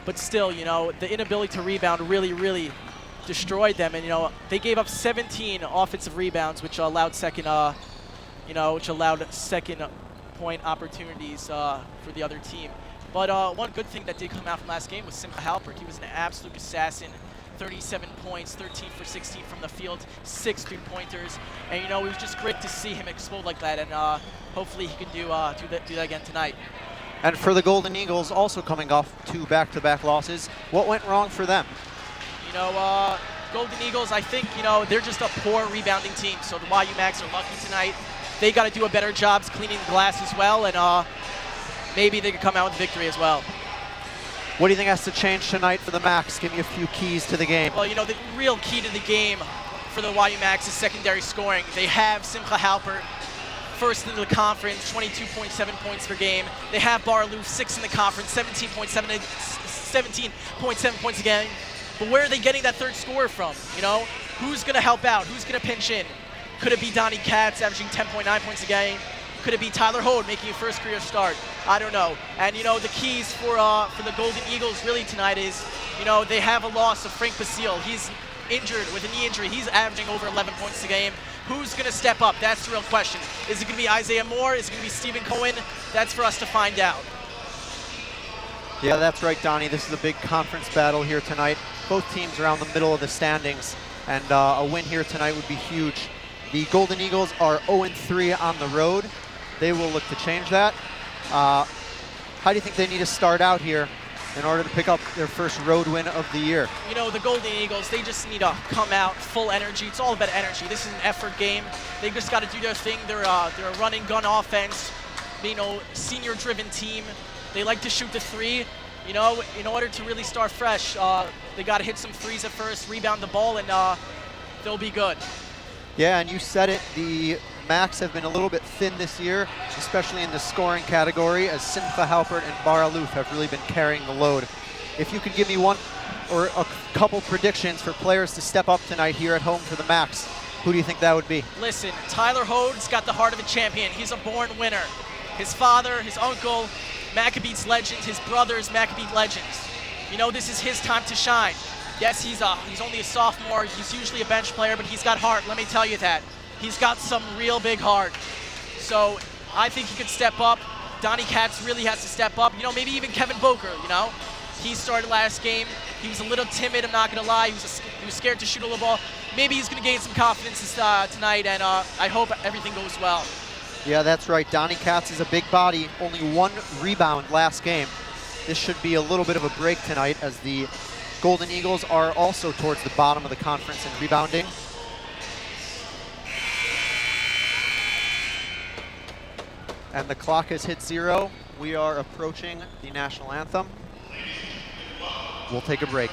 but still, you know, the inability to rebound really destroyed them. And, you know, they gave up 17 offensive rebounds, which allowed second point opportunities for the other team. But one good thing that did come out from last game was Simcha Halpert. He was an absolute assassin. 37 points, 13 for 16 from the field, 6 3-pointers, and you know, it was just great to see him explode like that, and hopefully he can do that again tonight. And for the Golden Eagles, also coming off 2 back-to-back losses, what went wrong for them? You know, Golden Eagles, I think, you know, they're just a poor rebounding team, so the YU Mags are lucky tonight. They got to do a better job cleaning the glass as well, and maybe they could come out with victory as well. What do you think has to change tonight for the Macs? Give me a few keys to the game. Well, you know, the real key to the game for the YU Macs is secondary scoring. They have Simcha Halpert, first in the conference, 22.7 points per game. They have Baraloof, 6th in the conference, 17.7 points a game. But where are they getting that third scorer from? You know, who's going to help out? Who's going to pinch in? Could it be Donnie Katz averaging 10.9 points a game? Could it be Tyler Hode making a first career start? I don't know. And, you know, the keys for the Golden Eagles really tonight is, you know, they have a loss of Frank Basile. He's injured with a knee injury. He's averaging over 11 points a game. Who's going to step up? That's the real question. Is it going to be Isaiah Moore? Is it going to be Stephen Cohen? That's for us to find out. Yeah, that's right, Donnie. This is a big conference battle here tonight. Both teams around the middle of the standings, and a win here tonight would be huge. The Golden Eagles are 0-3 on the road. They will look to change that. How do you think they need to start out here in order to pick up their first road win of the year? You know, the Golden Eagles, they just need to come out full energy. It's all about energy. This is an effort game. They just got to do their thing. They're a running gun offense, you know, senior-driven team. They like to shoot the three. You know, in order to really start fresh, they got to hit some threes at first, rebound the ball, and they'll be good. Yeah, and you said it, the Macs have been a little bit thin this year, especially in the scoring category, as Simcha Halpert and Baraloof have really been carrying the load. If you could give me one or a couple predictions for players to step up tonight here at home for the Macs, who do you think that would be? Listen, Tyler Hode's got the heart of a champion. He's a born winner. His father, his uncle, Maccabees legends, his brothers, Maccabee legends. You know, this is his time to shine. Yes, he's only a sophomore. He's usually a bench player, but he's got heart. Let me tell you that. He's got some real big heart. So I think he could step up. Donnie Katz really has to step up. You know, maybe even Kevin Boker, you know. He started last game. He was a little timid, I'm not going to lie. He was scared to shoot a little ball. Maybe he's going to gain some confidence tonight, and I hope everything goes well. Yeah, that's right. Donnie Katz is a big body. Only 1 rebound last game. This should be a little bit of a break tonight, as the Golden Eagles are also towards the bottom of the conference in rebounding. And the clock has hit 0. We are approaching the national anthem. We'll take a break.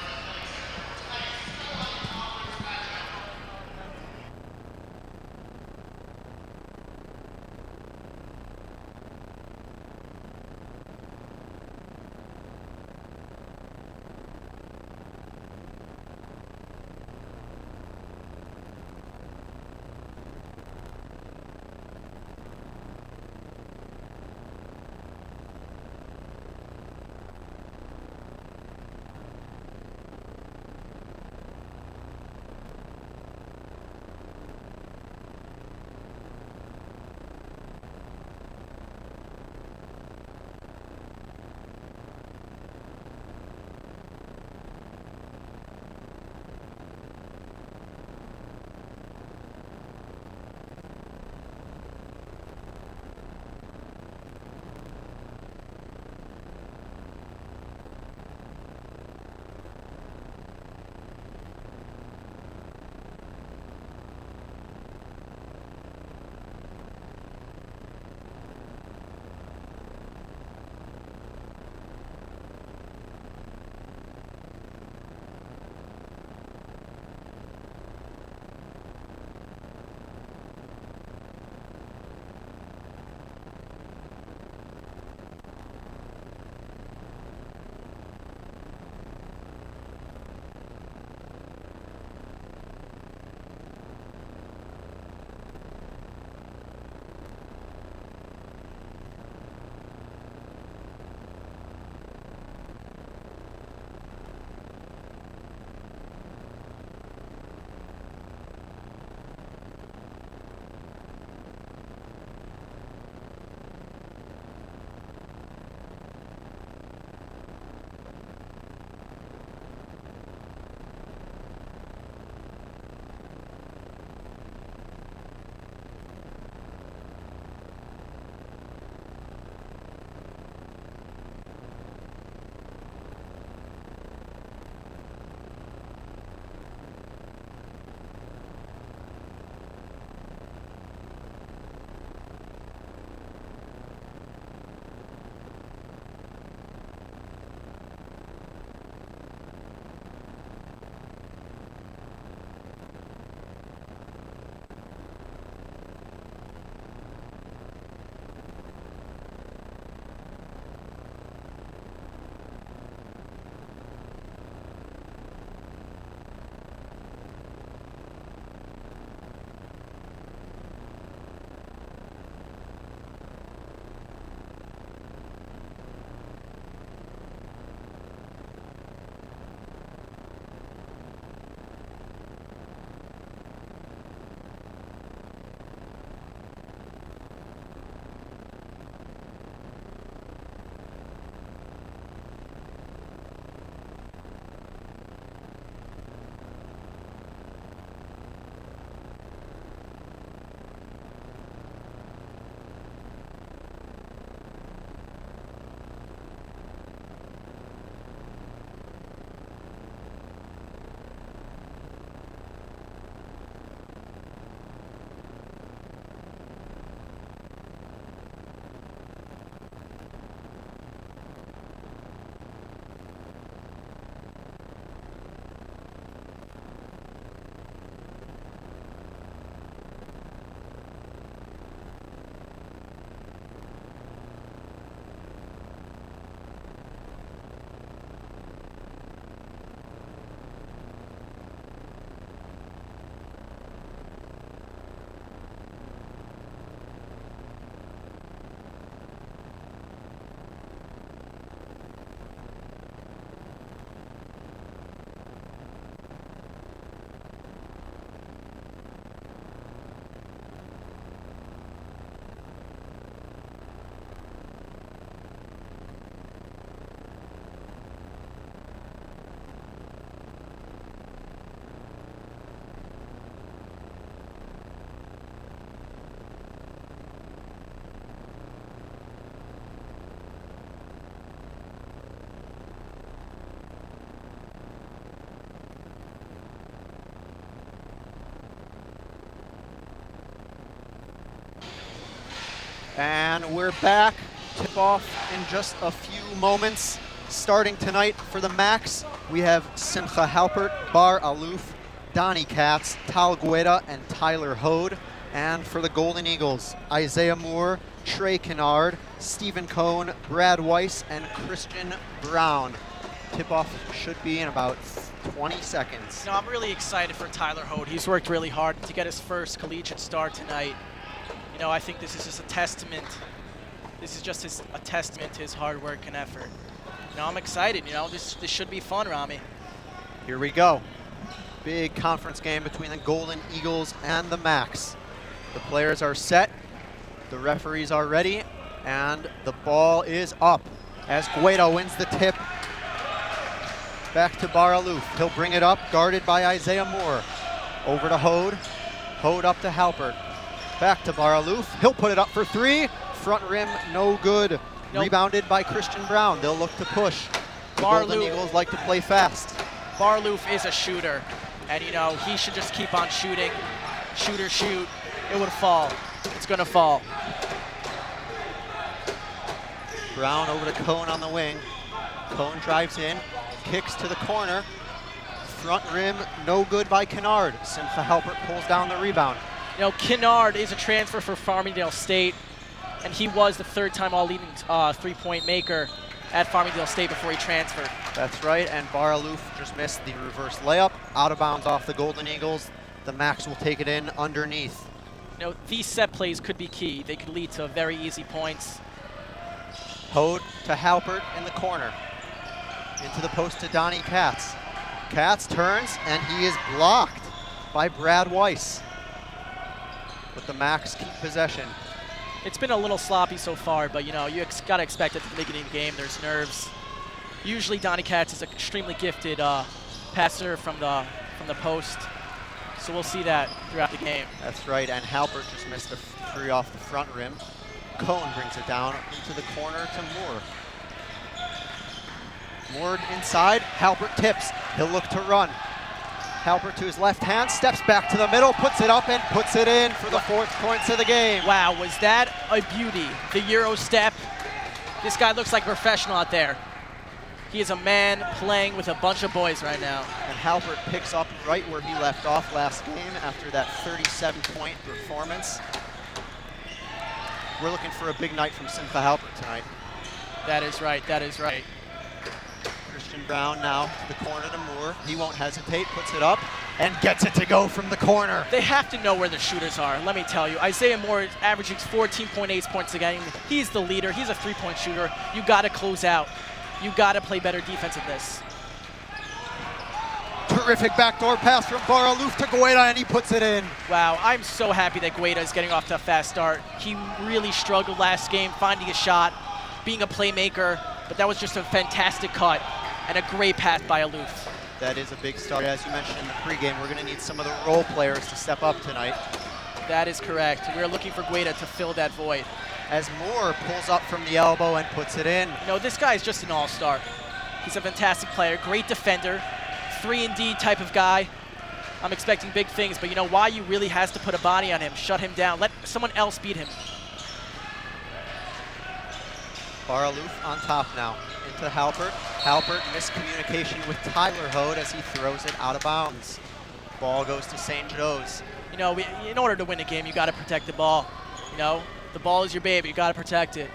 And we're back. Tip off in just a few moments. Starting tonight for the Max, we have Simcha Halpert, Bar Aluf, Donnie Katz, Tal Gueda, and Tyler Hode. And for the Golden Eagles, Isaiah Moore, Trey Kennard, Stephen Cohn, Brad Weiss, and Christian Brown. Tip-off should be in about 20 seconds. No, I'm really excited for Tyler Hode. He's worked really hard to get his first collegiate start tonight. You know, I think this is just a testament. This is just a testament to his hard work and effort. You know, I'm excited. You know, this should be fun, Rami. Here we go. Big conference game between the Golden Eagles and the Max. The players are set. The referees are ready. And the ball is up as Gueda wins the tip. Back to Bar Aluf. He'll bring it up, guarded by Isaiah Moore. Over to Hode. Hode up to Halpert. Back to Bar Aluf. He'll put it up for three. Front rim, no good. Nope. Rebounded by Christian Brown. They'll look to push. The Golden Eagles like to play fast. Bar Aluf is a shooter. And, you know, he should just keep on shooting. Shoot or shoot. It would fall. It's going to fall. Brown over to Cohn on the wing. Cohn drives in. Kicks to the corner. Front rim, no good by Kennard. Simcha Halpert pulls down the rebound. You know, Kennard is a transfer for Farmingdale State, and he was the third-time all-leading three-point maker at Farmingdale State before he transferred. That's right, and Bar Aluf just missed the reverse layup. Out of bounds off the Golden Eagles. The Max will take it in underneath. You know, these set plays could be key. They could lead to very easy points. Hode to Halpert in the corner. Into the post to Donnie Katz. Katz turns, and he is blocked by Brad Weiss. But the Max keep possession. It's been a little sloppy so far, but, you know, you got to expect at the beginning of the game there's nerves. Usually Donnie Katz is an extremely gifted passer from the post. So we'll see that throughout the game. That's right, and Halpert just missed a three off the front rim. Cohn brings it down into the corner to Moore. Moore inside, Halpert tips. He'll look to run. Halpert to his left hand, steps back to the middle, puts it up and puts it in for the 4th points of the game. Wow, was that a beauty? The Euro step. This guy looks like a professional out there. He is a man playing with a bunch of boys right now. And Halpert picks up right where he left off last game after that 37-point performance. We're looking for a big night from Simcha Halpert tonight. That is right, that is right. Christian Brown now to the corner to Moore. He won't hesitate, puts it up, and gets it to go from the corner. They have to know where the shooters are, let me tell you. Isaiah Moore is averaging 14.8 points a game. He's the leader, he's a three-point shooter. You gotta close out. You gotta play better defense at this. Terrific backdoor pass from Bar Aluf to Gueda, and he puts it in. Wow, I'm so happy that Gueda is getting off to a fast start. He really struggled last game finding a shot, being a playmaker, but that was just a fantastic cut and a great pass by Aluf. That is a big start. As you mentioned in the pregame, we're going to need some of the role players to step up tonight. That is correct. We're looking for Gueda to fill that void. As Moore pulls up from the elbow and puts it in. You know, this guy is just an all-star. He's a fantastic player, great defender, 3-and-D type of guy. I'm expecting big things, but you know, YU really has to put a body on him, shut him down, let someone else beat him. Bar Aluf on top now. Into Halpert. Halpert miscommunication with Tyler Hode as he throws it out of bounds. Ball goes to St. Joe's. You know, in order to win a game, you got to protect the ball. You know, the ball is your baby. You got to protect it.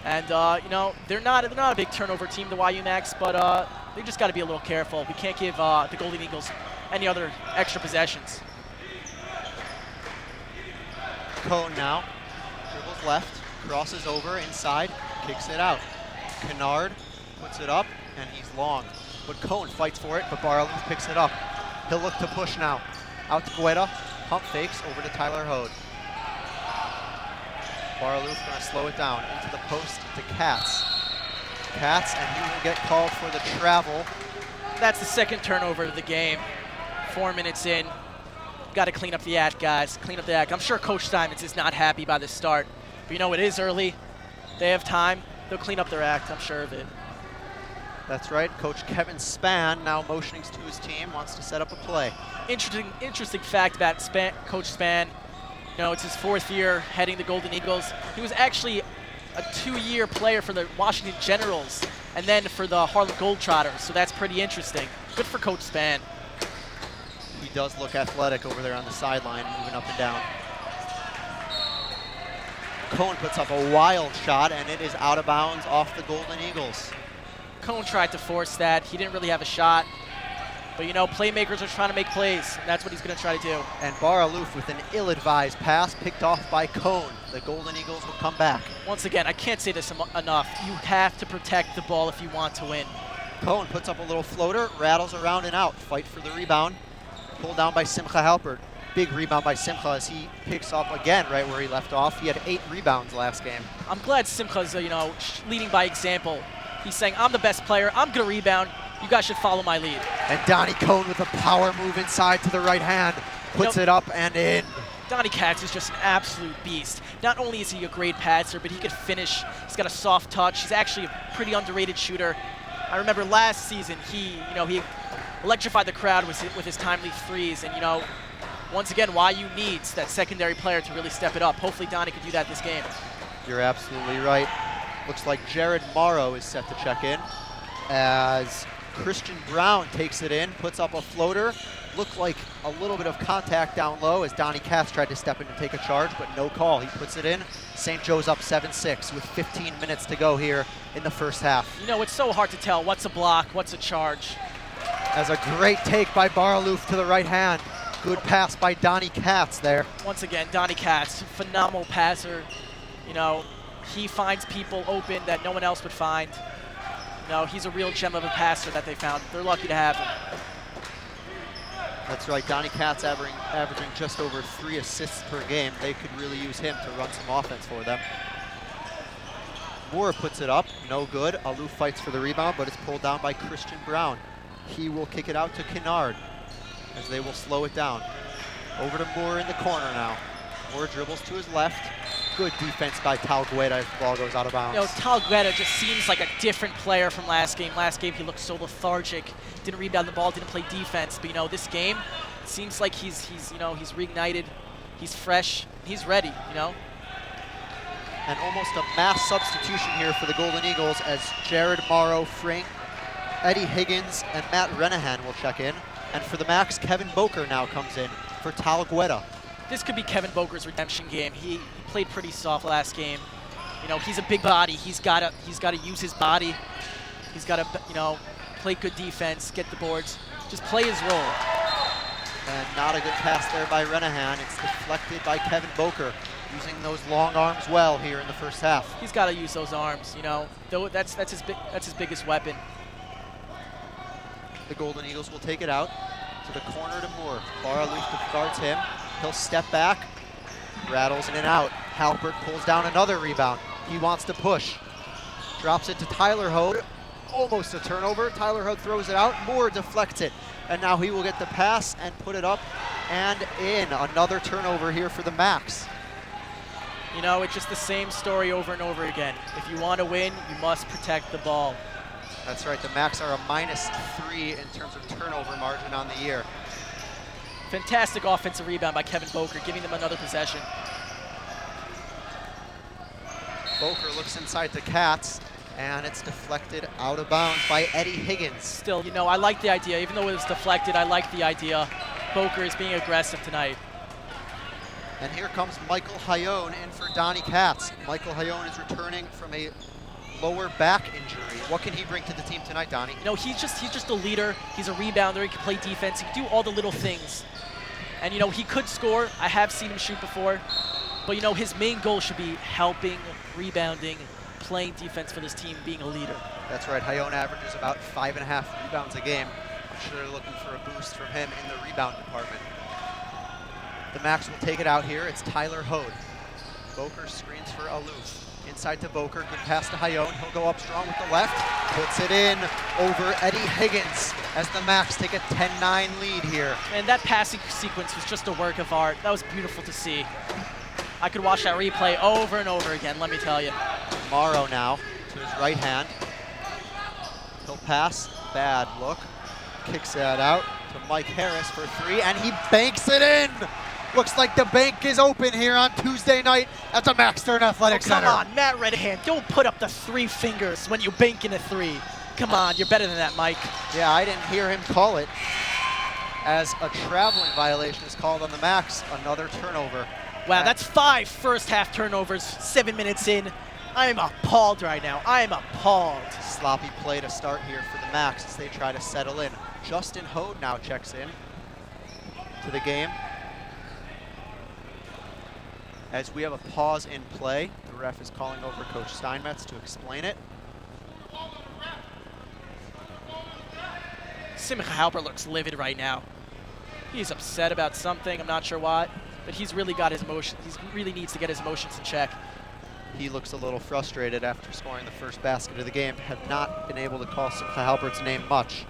And you know, they're not a big turnover team, the YU Max, but they just got to be a little careful. We can't give the Golden Eagles any other extra possessions. Cohn now dribbles left, crosses over inside, kicks it out. Kennard puts it up, and he's long. But Cohn fights for it, but Bar Aluf picks it up. He'll look to push now. Out to Gueda, pump fakes over to Tyler Hode. Bar Aluf going to slow it down into the post to Katz. Katz, and he will get called for the travel. That's the second turnover of the game. 4 minutes in. Got to clean up the act, guys. Clean up the act. I'm sure Coach Simons is not happy by this start. But you know, it is early. They have time. They'll clean up their act, I'm sure of it. That's right. Coach Kevin Spann now motioning to his team, wants to set up a play. Interesting fact about Coach Spann. You know, it's his 4th year heading the Golden Eagles. He was actually a 2-year player for the Washington Generals and then for the Harlem Globetrotters, so that's pretty interesting. Good for Coach Span. He does look athletic over there on the sideline, moving up and down. Cohn puts up a wild shot, and it is out of bounds off the Golden Eagles. Cohn tried to force that. He didn't really have a shot. But, you know, playmakers are trying to make plays, and that's what he's going to try to do. And Bar Aloof with an ill-advised pass picked off by Cohn. The Golden Eagles will come back. Once again, I can't say this enough. You have to protect the ball if you want to win. Cohn puts up a little floater, rattles around and out. Fight for the rebound. Pulled down by Simcha Halpert. Big rebound by Simcha as he picks up again right where he left off. He had 8 rebounds last game. I'm glad Simcha's, you know, leading by example. He's saying, I'm the best player. I'm going to rebound. You guys should follow my lead. And Donnie Cohn with a power move inside to the right hand. Puts it up and in. Donnie Katz is just an absolute beast. Not only is he a great passer, but he could finish. He's got a soft touch. He's actually a pretty underrated shooter. I remember last season, he electrified the crowd with his timely threes. And, you know, once again, YU needs that secondary player to really step it up. Hopefully Donnie can do that this game. You're absolutely right. Looks like Jared Morrow is set to check in as Christian Brown takes it in, puts up a floater. Looked like a little bit of contact down low as Donnie Katz tried to step in and take a charge, but no call. He puts it in. St. Joe's up 7-6 with 15 minutes to go here in the first half. You know, it's so hard to tell what's a block, what's a charge. As a great take by Bar Aloof to the right hand. Good pass by Donnie Katz there. Once again, Donnie Katz, phenomenal passer. You know, he finds people open that no one else would find. You know, he's a real gem of a passer that they found. They're lucky to have him. That's right, Donnie Katz averaging just over 3 assists per game. They could really use him to run some offense for them. Moore puts it up, no good. Aloof fights for the rebound, but it's pulled down by Christian Brown. He will kick it out to Kennard as they will slow it down. Over to Moore in the corner now. Moore dribbles to his left. Good defense by Talgueda as the ball goes out of bounds. You know, Talgueda just seems like a different player from last game. Last game he looked so lethargic, didn't rebound the ball, didn't play defense. But you know, this game, it seems like he's reignited, he's fresh, he's ready. You know. And almost a mass substitution here for the Golden Eagles as Jared Morrow, Frank, Eddie Higgins, and Matt Renahan will check in. And for the Max, Kevin Boker now comes in for Talgueda. This could be Kevin Boker's redemption game. He played pretty soft last game. You know, he's a big body. He's got to use his body. He's got to, you know, play good defense, get the boards, just play his role. And not a good pass there by Renahan. It's deflected by Kevin Boker, using those long arms well here in the first half. He's got to use those arms. You know, though that's his biggest weapon. The Golden Eagles will take it out to the corner to Moore. Bar Aloof guards him. He'll step back, rattles in and out. Halpert pulls down another rebound. He wants to push. Drops it to Tyler Hode. Almost a turnover. Tyler Hode throws it out. Moore deflects it. And now he will get the pass and put it up and in. Another turnover here for the Max. You know, it's just the same story over and over again. If you want to win, you must protect the ball. That's right. The Max are a -3 in terms of turnover margin on the year. Fantastic offensive rebound by Kevin Boker, giving them another possession. Boker looks inside to Katz, and it's deflected out of bounds by Eddie Higgins. Still, you know, I like the idea. Even though it was deflected, I like the idea. Boker is being aggressive tonight. And here comes Michael Hayone in for Donnie Katz. Michael Hayone is returning from a lower back injury. What can he bring to the team tonight, Donnie? You know, he's just a leader. He's a rebounder. He can play defense. He can do all the little things. And, you know, he could score. I have seen him shoot before. But, you know, his main goal should be helping, rebounding, playing defense for this team, being a leader. That's right. Hayone averages about 5.5 rebounds a game. I'm sure they're looking for a boost from him in the rebound department. The Max will take it out here. It's Tyler Hode. Boker screens for Aloof. Inside to Boker, good pass to Hayone. He'll go up strong with the left. Puts it in over Eddie Higgins as the Max take a 10-9 lead here. And that passing sequence was just a work of art. That was beautiful to see. I could watch that replay over and over again, let me tell you. Morrow now to his right hand. He'll pass, bad look. Kicks that out to Mike Harris for 3, and he banks it in! Looks like the bank is open here on Tuesday night at the Max Stern Athletic Center. Come on, Matt Redhand, don't put up the 3 fingers when you bank in a 3. Come on, you're better than that, Mike. Yeah, I didn't hear him call it, as a traveling violation is called on the Max. Another turnover. Wow, that's 5 first half turnovers, 7 minutes in. I am appalled right now. I am appalled. Sloppy play to start here for the Max as they try to settle in. Justin Hode now checks in to the game. As we have a pause in play, the ref is calling over Coach Steinmetz to explain it. Simcha Halpert looks livid right now. He's upset about something, I'm not sure what, but he's really got his emotions. He really needs to get his emotions in check. He looks a little frustrated after scoring the first basket of the game. Have not been able to call Simcha Halpert's name much,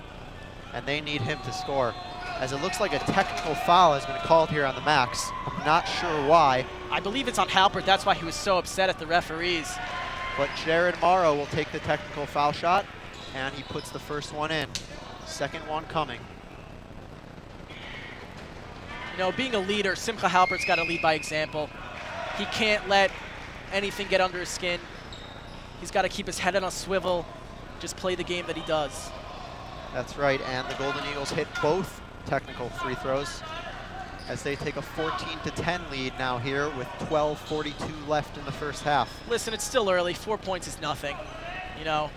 and they need him to score. As it looks like a technical foul has been called here on the Max. I'm not sure why. I believe it's on Halpert, that's why he was so upset at the referees. But Jared Morrow will take the technical foul shot, and he puts the first one in. Second one coming. You know, being a leader, Simcha Halpert's got to lead by example. He can't let anything get under his skin. He's got to keep his head on a swivel, just play the game that he does. That's right, and the Golden Eagles hit both technical free throws as they take a 14-10 lead now here with 12:42 left in the first half. Listen, it's still early. 4 points is nothing. You know,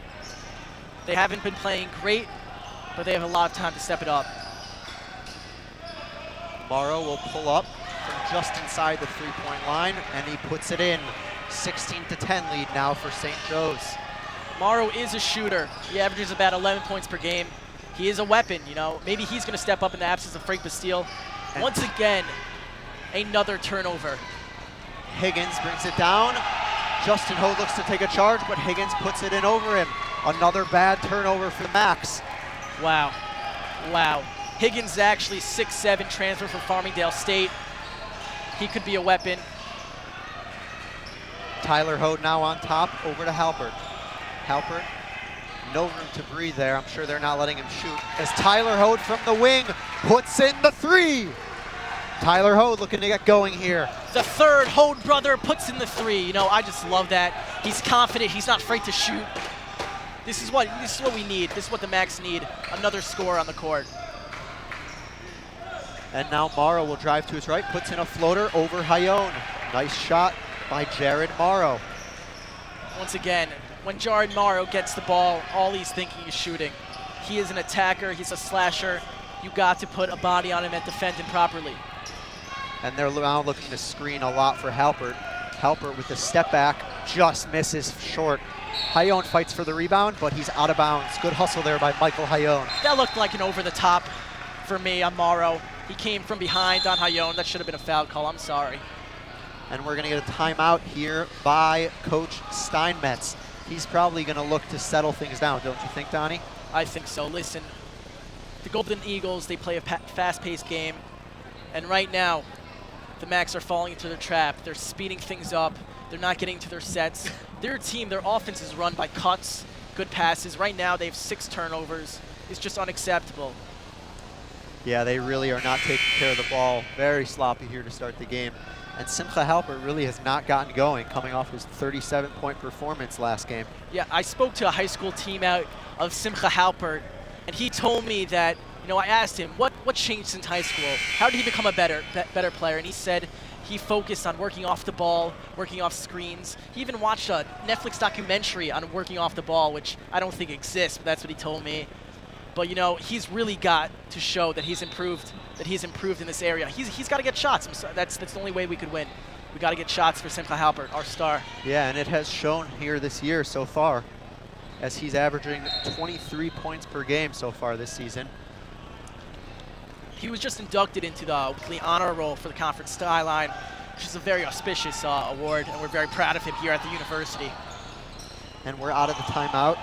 they haven't been playing great, but they have a lot of time to step it up. Morrow will pull up from just inside the three-point line, and he puts it in. 16-10 lead now for St. Joe's. Morrow is a shooter. He averages about 11 points per game. He is a weapon, you know. Maybe he's going to step up in the absence of Frank Bastille. Once again, another turnover. Higgins brings it down. Justin Ho looks to take a charge, but Higgins puts it in over him. Another bad turnover for Max. Wow. Wow. Higgins is actually 6'7", transfer from Farmingdale State. He could be a weapon. Tyler Hode now on top, over to Halpert. Halpert, no room to breathe there. I'm sure they're not letting him shoot. As Tyler Hode from the wing puts in the 3. Tyler Hode looking to get going here. The third Hode brother puts in the 3. You know, I just love that. He's confident. He's not afraid to shoot. This is what we need. This is what the Max need. Another score on the court. And now Morrow will drive to his right, puts in a floater over Hayone. Nice shot by Jared Morrow. Once again, when Jared Morrow gets the ball, all he's thinking is shooting. He is an attacker. He's a slasher. You got to put a body on him and defend him properly. And they're now looking to screen a lot for Halpert. Halpert with the step back, just misses short. Hayone fights for the rebound, but he's out of bounds. Good hustle there by Michael Hayone. That looked like an over the top for me on Morrow. He came from behind on Hayone. That should have been a foul call. I'm sorry. And we're going to get a timeout here by Coach Steinmetz. He's probably going to look to settle things down, don't you think, Donnie? I think so. Listen, the Golden Eagles, they play a fast-paced game. And right now, the Max are falling into their trap. They're speeding things up. They're not getting to their sets. Their team, their offense is run by cuts, good passes. Right now, they have 6 turnovers. It's just unacceptable. Yeah, they really are not taking care of the ball. Very sloppy here to start the game. And Simcha Halpert really has not gotten going, coming off his 37-point performance last game. Yeah, I spoke to a high school team out of Simcha Halpert, and he told me that, you know, I asked him, what changed since high school? How did he become a better player? And he said he focused on working off the ball, working off screens. He even watched a Netflix documentary on working off the ball, which I don't think exists, but that's what he told me. But, you know, he's really got to show that he's improved in this area. He's got to get shots. That's the only way we could win. We got to get shots for Simcha Halpert, our star. Yeah, and it has shown here this year so far, as he's averaging 23 points per game so far this season. He was just inducted into the weekly honor roll for the conference skyline, which is a very auspicious award, and we're very proud of him here at the university. And we're out of the timeout.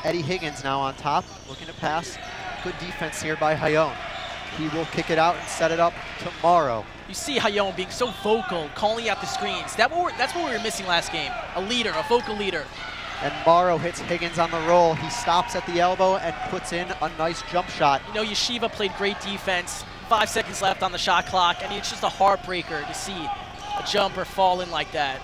Eddie Higgins now on top, looking to pass. Good defense here by Hayone. He will kick it out and set it up tomorrow. You see Hayone being so vocal, calling out the screens. That's what we were missing last game. A leader, a vocal leader. And Morrow hits Higgins on the roll. He stops at the elbow and puts in a nice jump shot. You know, Yeshiva played great defense. 5 seconds left on the shot clock. I mean, it's just a heartbreaker to see a jumper fall in like that.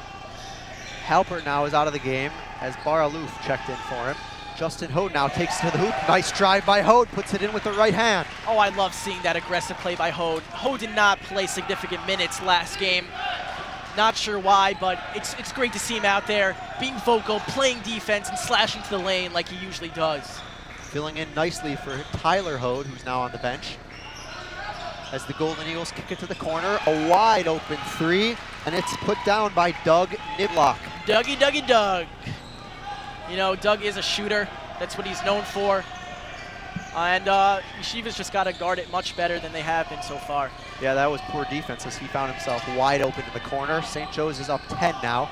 Halpert now is out of the game as Baralouf checked in for him. Justin Hode now takes to the hoop. Nice drive by Hode, puts it in with the right hand. Oh, I love seeing that aggressive play by Hode. Hode did not play significant minutes last game. Not sure why, but it's great to see him out there, being vocal, playing defense, and slashing to the lane like he usually does. Filling in nicely for Tyler Hode, who's now on the bench. As the Golden Eagles kick it to the corner, a wide open three, and it's put down by Doug Niblock. Dougie Doug. You know, Doug is a shooter. That's what he's known for. And Yeshiva's just got to guard it much better than they have been so far. Yeah, that was poor defense as he found himself wide open in the corner. St. Joe's is up 10 now.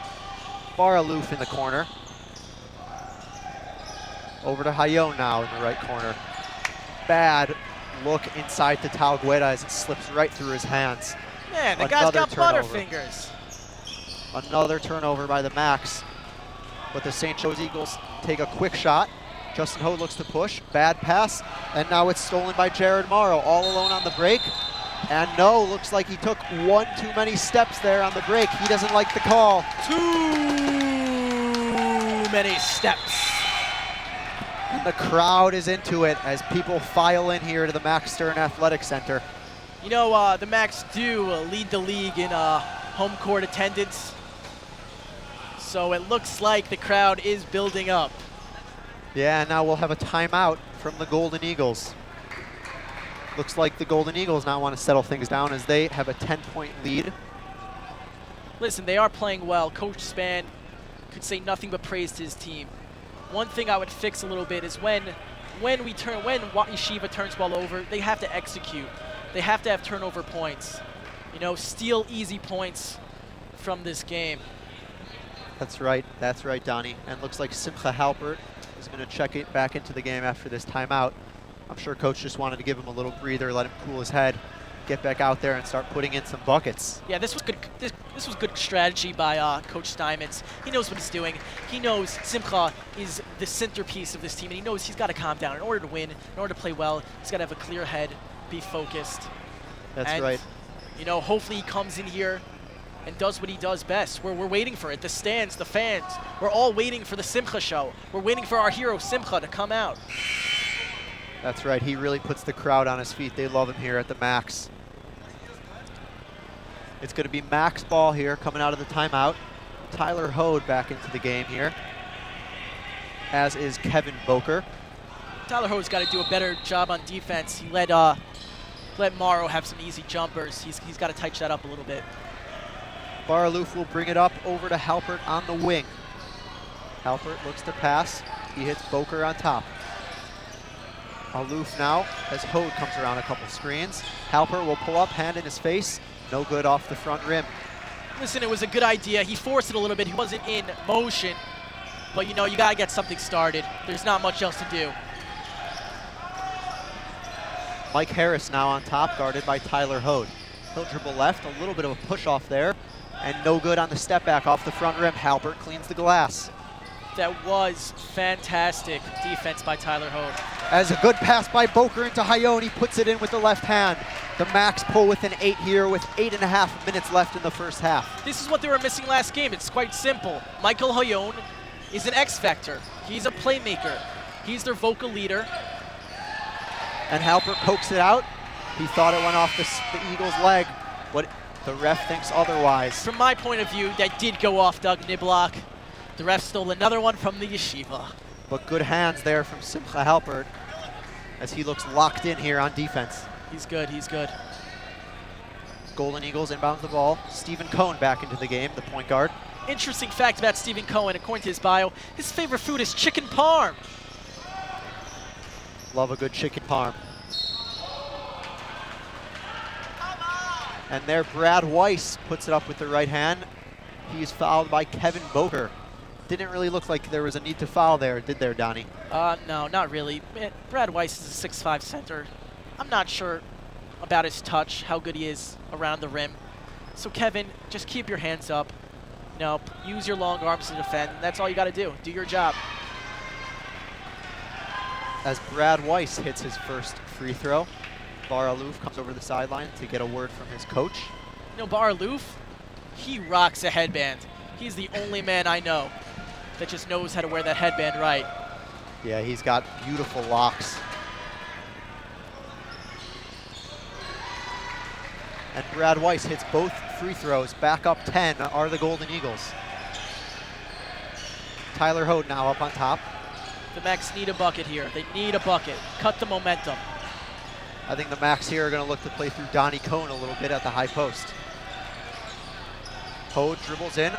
Baralouf in the corner. Over to Hayon now in the right corner. Bad look inside to Talgueda as it slips right through his hands. Man, the guy's got butterfingers. Another turnover by the Max. But the St. Joe's Eagles take a quick shot. Justin Hode looks to push, bad pass, and now it's stolen by Jared Morrow, all alone on the break. And no, looks like he took one too many steps there on the break. He doesn't like the call. Too many steps. And the crowd is into it as people file in here to the Max Stern Athletic Center. You know, the Max do lead the league in home court attendance. So it looks like the crowd is building up. Yeah, and now we'll have a timeout from the Golden Eagles. Looks like the Golden Eagles now want to settle things down as they have a 10-point lead. Listen, they are playing well. Coach Span could say nothing but praise to his team. One thing I would fix a little bit is when Yeshiva turns ball over, they have to execute. They have to have turnover points. You know, steal easy points from this game. That's right, Donnie. And looks like Simcha Halpert is going to check it back into the game after this timeout. I'm sure Coach just wanted to give him a little breather, let him cool his head, get back out there and start putting in some buckets. Yeah, this was good. This was good strategy by Coach Steinmetz. He knows what he's doing. He knows Simcha is the centerpiece of this team, and he knows he's got to calm down in order to win, in order to play well. He's got to have a clear head, be focused. That's right. You know, hopefully he comes in here and does what he does best. We're waiting for it. The stands, the fans, we're all waiting for the Simcha show. We're waiting for our hero Simcha to come out. That's right. He really puts the crowd on his feet. They love him here at the Max. It's going to be Max ball here coming out of the timeout. Tyler Hode back into the game here, as is Kevin Boker. Tyler Hode's got to do a better job on defense. He let Morrow have some easy jumpers. He's got to tighten that up a little bit. Baralouf will bring it up over to Halpert on the wing. Halpert looks to pass. He hits Boker on top. Alouf now as Hode comes around a couple screens. Halpert will pull up, hand in his face. No good off the front rim. Listen, it was a good idea. He forced it a little bit. He wasn't in motion. But, you know, you got to get something started. There's not much else to do. Mike Harris now on top, guarded by Tyler Hode. He'll dribble left, a little bit of a push off there, and no good on the step back off the front rim. Halpert cleans the glass. That was fantastic defense by Tyler Hode. As a good pass by Boker into Hayon, he puts it in with the left hand. The Max pull with an 8 here with 8.5 minutes left in the first half. This is what they were missing last game. It's quite simple. Michael Hayon is an X factor. He's a playmaker. He's their vocal leader. And Halpert pokes it out. He thought it went off the Eagles' leg, but the ref thinks otherwise. From my point of view, that did go off Doug Niblock. The ref stole another one from the Yeshiva. But good hands there from Simcha Halpert as he looks locked in here on defense. He's good, he's good. Golden Eagles inbounds the ball. Stephen Cohn back into the game, the point guard. Interesting fact about Stephen Cohen, according to his bio, his favorite food is chicken parm. Love a good chicken parm. And there Brad Weiss puts it up with the right hand. He's fouled by Kevin Boker. Didn't really look like there was a need to foul there, did there, Donnie? No, not really. Brad Weiss is a 6'5" center. I'm not sure about his touch, how good he is around the rim. So Kevin, just keep your hands up. You know, use your long arms to defend. That's all you got to do. Do your job. As Brad Weiss hits his first free throw, Bar Aloof comes over the sideline to get a word from his coach. You know, Bar Aloof, he rocks a headband. He's the only man I know that just knows how to wear that headband right. Yeah, he's got beautiful locks. And Brad Weiss hits both free throws. Back up 10 are the Golden Eagles. Tyler Hode now up on top. The Macs need a bucket here. They need a bucket. Cut the momentum. I think the Macs here are going to look to play through Donnie Cohn a little bit at the high post. Hode dribbles in.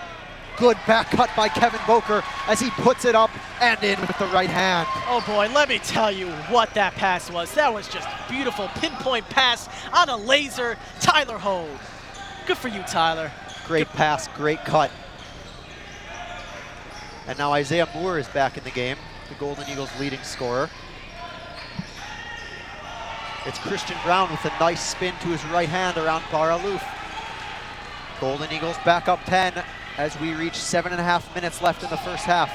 Good back cut by Kevin Boker as he puts it up and in with the right hand. Oh boy, let me tell you what that pass was. That was just a beautiful pinpoint pass on a laser. Tyler Hode. Good for you, Tyler. Great pass, great cut. And now Isaiah Moore is back in the game, the Golden Eagles' leading scorer. It's Christian Brown with a nice spin to his right hand around Bar Aloof. Golden Eagles back up 10 as we reach 7.5 minutes left in the first half.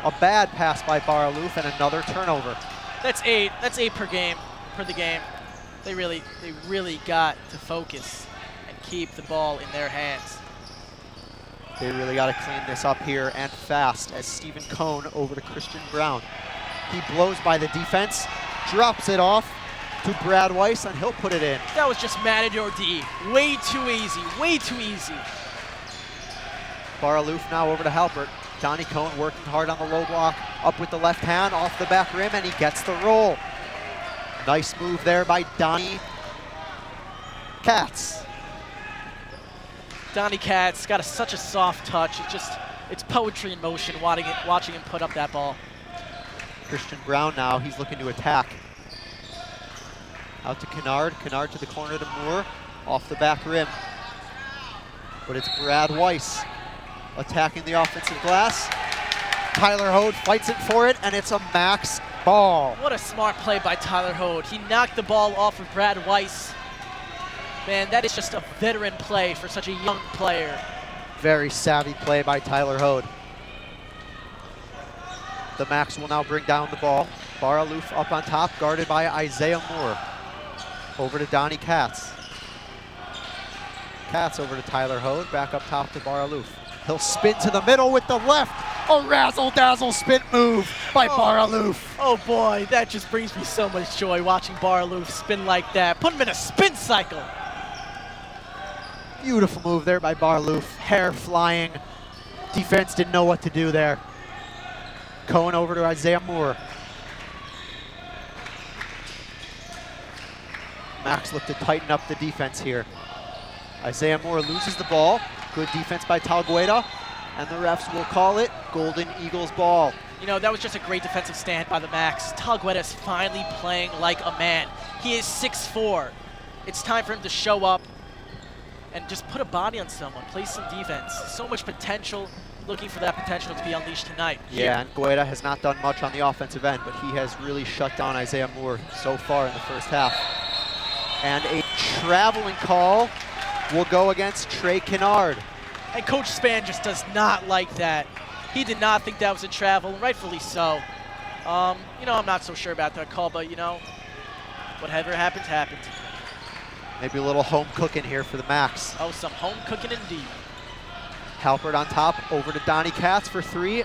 A bad pass by Bar Aloof and another turnover. That's 8. That's 8 per game, per the game. They really got to focus and keep the ball in their hands. They really got to clean this up here and fast as Stephen Cohn over to Christian Brown. He blows by the defense, drops it off to Brad Weiss, and he'll put it in. That was just Matador D. Way too easy, way too easy. Bar Aloof now over to Halpert. Donnie Cohn working hard on the low block, up with the left hand, off the back rim, and he gets the roll. Nice move there by Donnie Katz. Donnie Katz got such a soft touch. It's poetry in motion watching him put up that ball. Christian Brown now, he's looking to attack. Out to Kennard, Kennard to the corner to Moore, off the back rim. But it's Brad Weiss attacking the offensive glass. Tyler Hode fights it for it, and it's a Max ball. What a smart play by Tyler Hode. He knocked the ball off of Brad Weiss. Man, that is just a veteran play for such a young player. Very savvy play by Tyler Hode. The Macs will now bring down the ball. Bar Aloof up on top, guarded by Isaiah Moore. Over to Donnie Katz. Katz over to Tyler Hode, back up top to Bar Aloof. He'll spin to the middle with the left. A razzle-dazzle spin move by Bar Aloof. Oh boy, that just brings me so much joy watching Bar Aloof spin like that. Put him in a spin cycle. Beautiful move there by Bar Aloof. Hair flying. Defense didn't know what to do there. Cohen over to Isaiah Moore. Max looked to tighten up the defense here. Isaiah Moore loses the ball. Good defense by Talgueda. And the refs will call it Golden Eagles ball. You know, that was just a great defensive stand by the Macs. Talgueda is finally playing like a man. He is 6'4". It's time for him to show up and just put a body on someone, play some defense. So much potential, looking for that potential to be unleashed tonight. Yeah, and Gueda has not done much on the offensive end, but he has really shut down Isaiah Moore so far in the first half. And a traveling call will go against Trey Kennard. And Coach Spann just does not like that. He did not think that was a travel, and rightfully so. You know, I'm not so sure about that call, but you know, whatever happens, happens. Maybe a little home cooking here for the Macs. Oh, some home cooking indeed. Halpert on top, over to Donnie Katz for three.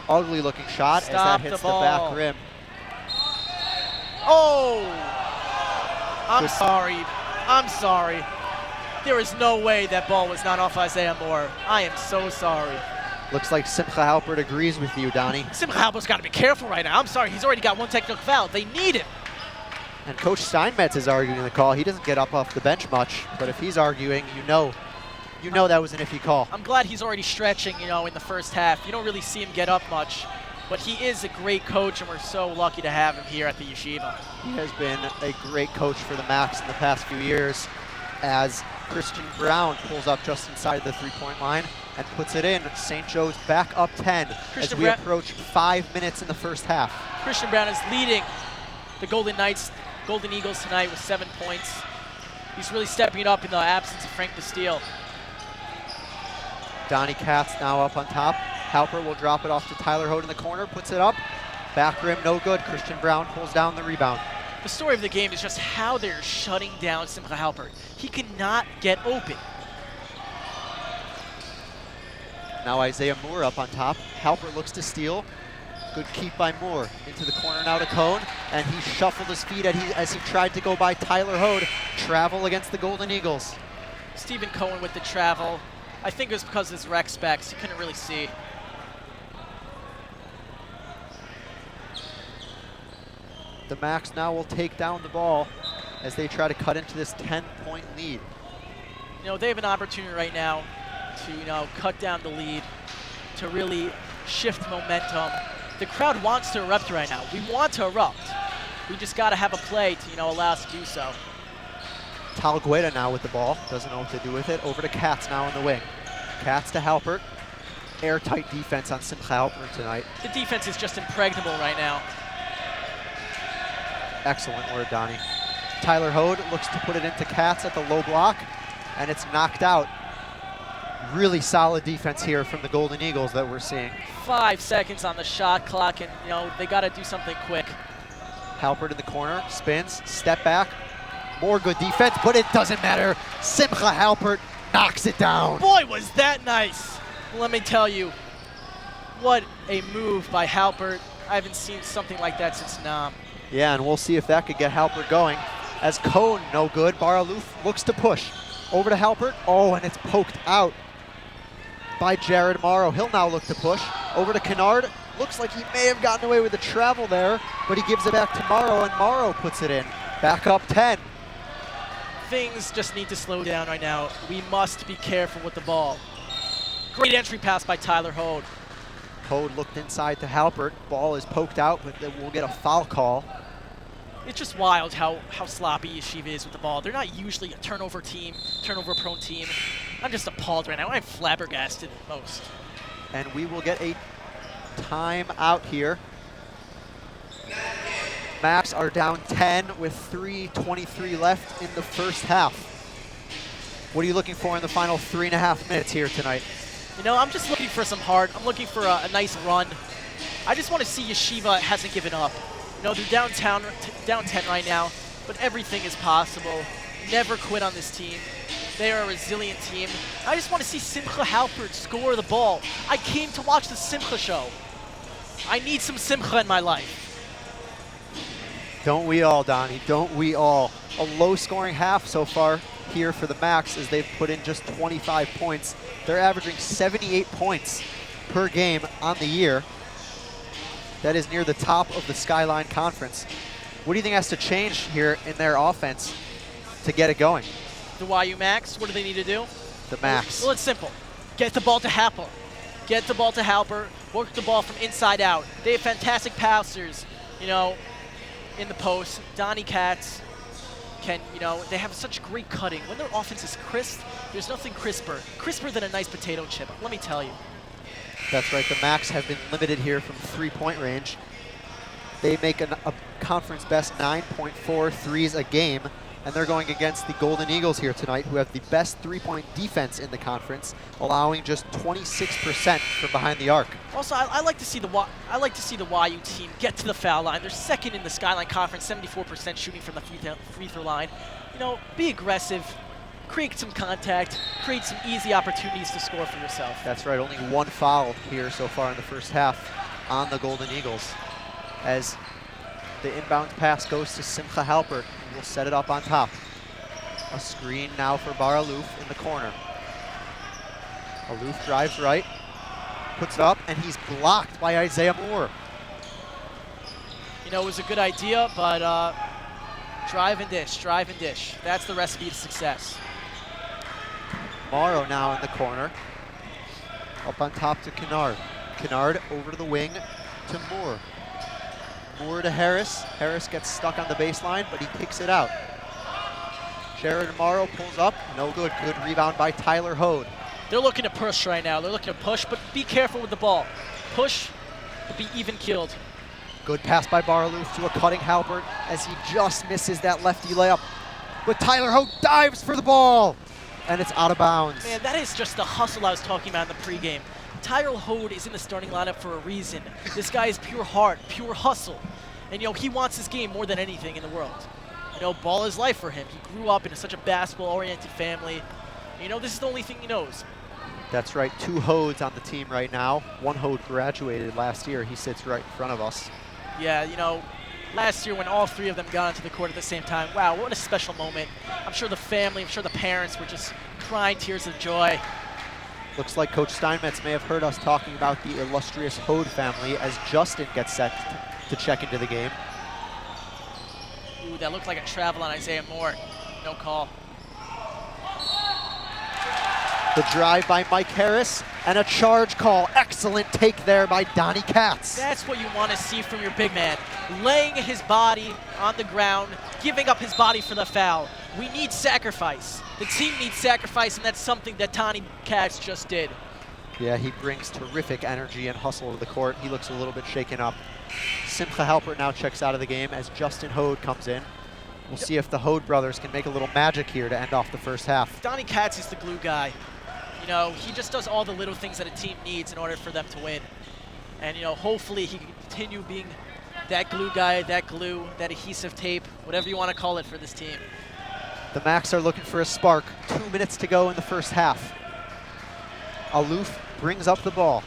Ugly looking shot as that hits the back rim. Oh! I'm sorry. I'm sorry. There is no way that ball was not off Isaiah Moore. I am so sorry. Looks like Simcha Halpert agrees with you, Donnie. Simcha Halpert's got to be careful right now. I'm sorry, he's already got one technical foul. They need him. And Coach Steinmetz is arguing the call. He doesn't get up off the bench much, but if he's arguing, you know that was an iffy call. I'm glad he's already stretching, you know, in the first half. You don't really see him get up much, but he is a great coach, and we're so lucky to have him here at the Yeshiva. He has been a great coach for the Macs in the past few years as Christian Brown pulls up just inside the three-point line and puts it in. St. Joe's back up 10 as we approach 5 minutes in the first half. Christian Brown is leading the Golden Eagles tonight with 7 points. He's really stepping it up in the absence of Frank Bastille. Donnie Katz now up on top. Halpert will drop it off to Tyler Hode in the corner, puts it up. Back rim, no good. Christian Brown pulls down the rebound. The story of the game is just how they're shutting down Simcha Halpert. He cannot get open. Now Isaiah Moore up on top. Halpert looks to steal. Good keep by Moore. Into the corner now to Cone, and he shuffled his feet as he tried to go by Tyler Hode. Travel against the Golden Eagles. Stephen Cohen with the travel. I think it was because of his rec specs. He couldn't really see. The Macs now will take down the ball as they try to cut into this 10-point lead. You know, they have an opportunity right now to, cut down the lead, to really shift momentum. The crowd wants to erupt right now. We want to erupt. We just got to have a play to, allow us to do so. Talgueda now with the ball. Doesn't know what to do with it. Over to Katz now in the wing. Katz to Halpert. Airtight defense on Simcha Halpert tonight. The defense is just impregnable right now. Excellent word, Donnie. Tyler Hode looks to put it into Katz at the low block, and it's knocked out. Really solid defense here from the Golden Eagles that we're seeing. 5 seconds on the shot clock, and they got to do something quick. Halpert in the corner, spins, step back. More good defense, but it doesn't matter. Simcha Halpert knocks it down. Boy, was that nice. Let me tell you, what a move by Halpert. I haven't seen something like that since Nam. Yeah, and we'll see if that could get Halpert going. As Cone, no good. Baraloof looks to push. Over to Halpert. Oh, and it's poked out by Jared Morrow. He'll now look to push. Over to Kennard. Looks like he may have gotten away with the travel there, but he gives it back to Morrow, and Morrow puts it in. Back up 10. Things just need to slow down right now. We must be careful with the ball. Great entry pass by Tyler Hode. Hode looked inside to Halpert. Ball is poked out, but we'll get a foul call. It's just wild how sloppy Yeshiva is with the ball. They're not usually a turnover-prone team. I'm just appalled right now. I'm flabbergasted at most. And we will get a timeout here. Macs are down 10 with 3:23 left in the first half. What are you looking for in the final 3.5 minutes here tonight? I'm just looking for some heart. I'm looking for a nice run. I just want to see Yeshiva hasn't given up. They're down 10 right now, but everything is possible. Never quit on this team. They are a resilient team. I just want to see Simcha Halpert score the ball. I came to watch the Simcha show. I need some Simcha in my life. Don't we all, Donnie? Don't we all? A low-scoring half so far here for the Macs as they've put in just 25 points. They're averaging 78 points per game on the year. That is near the top of the Skyline Conference. What do you think has to change here in their offense to get it going? The YU Macs, what do they need to do? The Macs. Well, it's simple. Get the ball to Halpert. Get the ball to Halpert. Work the ball from inside out. They have fantastic passers, in the post. Donnie Katz they have such great cutting. When their offense is crisp, there's nothing crisper than a nice potato chip, let me tell you. That's right, the Macs have been limited here from 3-point range. They make a conference best 9.4 threes a game, and they're going against the Golden Eagles here tonight, who have the best 3-point defense in the conference, allowing just 26% from behind the arc. Also, I like to see the YU team get to the foul line. They're second in the Skyline Conference, 74% shooting from the free throw line. Be aggressive, create some contact, create some easy opportunities to score for yourself. That's right, only one foul here so far in the first half on the Golden Eagles. As the inbound pass goes to Simcha Halpert, who will set it up on top. A screen now for Baraloof in the corner. Aloof drives right, puts it up, and he's blocked by Isaiah Moore. It was a good idea, but drive and dish. That's the recipe to success. Morrow now in the corner. Up on top to Kennard. Kennard over to the wing to Moore. Moore to Harris. Harris gets stuck on the baseline, but he kicks it out. Jared Morrow pulls up. No good. Good rebound by Tyler Hode. They're looking to push right now. They're looking to push, but be careful with the ball. Push, but be even keeled. Good pass by Baraloof to a cutting Halpert as he just misses that lefty layup. But Tyler Hode dives for the ball. and it's out of bounds. Man, that is just the hustle I was talking about in the pregame. Tyrell Hode is in the starting lineup for a reason. This guy is pure heart, pure hustle. And, he wants this game more than anything in the world. Ball is life for him. He grew up in such a basketball-oriented family. This is the only thing he knows. That's right, 2 Hodes on the team right now. 1 Hode graduated last year. He sits right in front of us. Yeah, last year when all 3 of them got onto the court at the same time, wow, what a special moment. I'm sure the family, I'm sure the parents were just crying tears of joy. Looks like Coach Steinmetz may have heard us talking about the illustrious Hode family as Justin gets set to check into the game. Ooh, that looked like a travel on Isaiah Moore. No call. The drive by Mike Harris and a charge call. Excellent take there by Donnie Katz. That's what you want to see from your big man. Laying his body on the ground, giving up his body for the foul. We need sacrifice. The team needs sacrifice, and that's something that Donnie Katz just did. Yeah, he brings terrific energy and hustle to the court. He looks a little bit shaken up. Simcha Halpert now checks out of the game as Justin Hode comes in. We'll see if the Hode brothers can make a little magic here to end off the first half. Donnie Katz is the glue guy. He just does all the little things that a team needs in order for them to win. And, hopefully he can continue being that glue guy, that glue, that adhesive tape, whatever you want to call it for this team. The Macs are looking for a spark. 2 minutes to go in the first half. Aloof brings up the ball.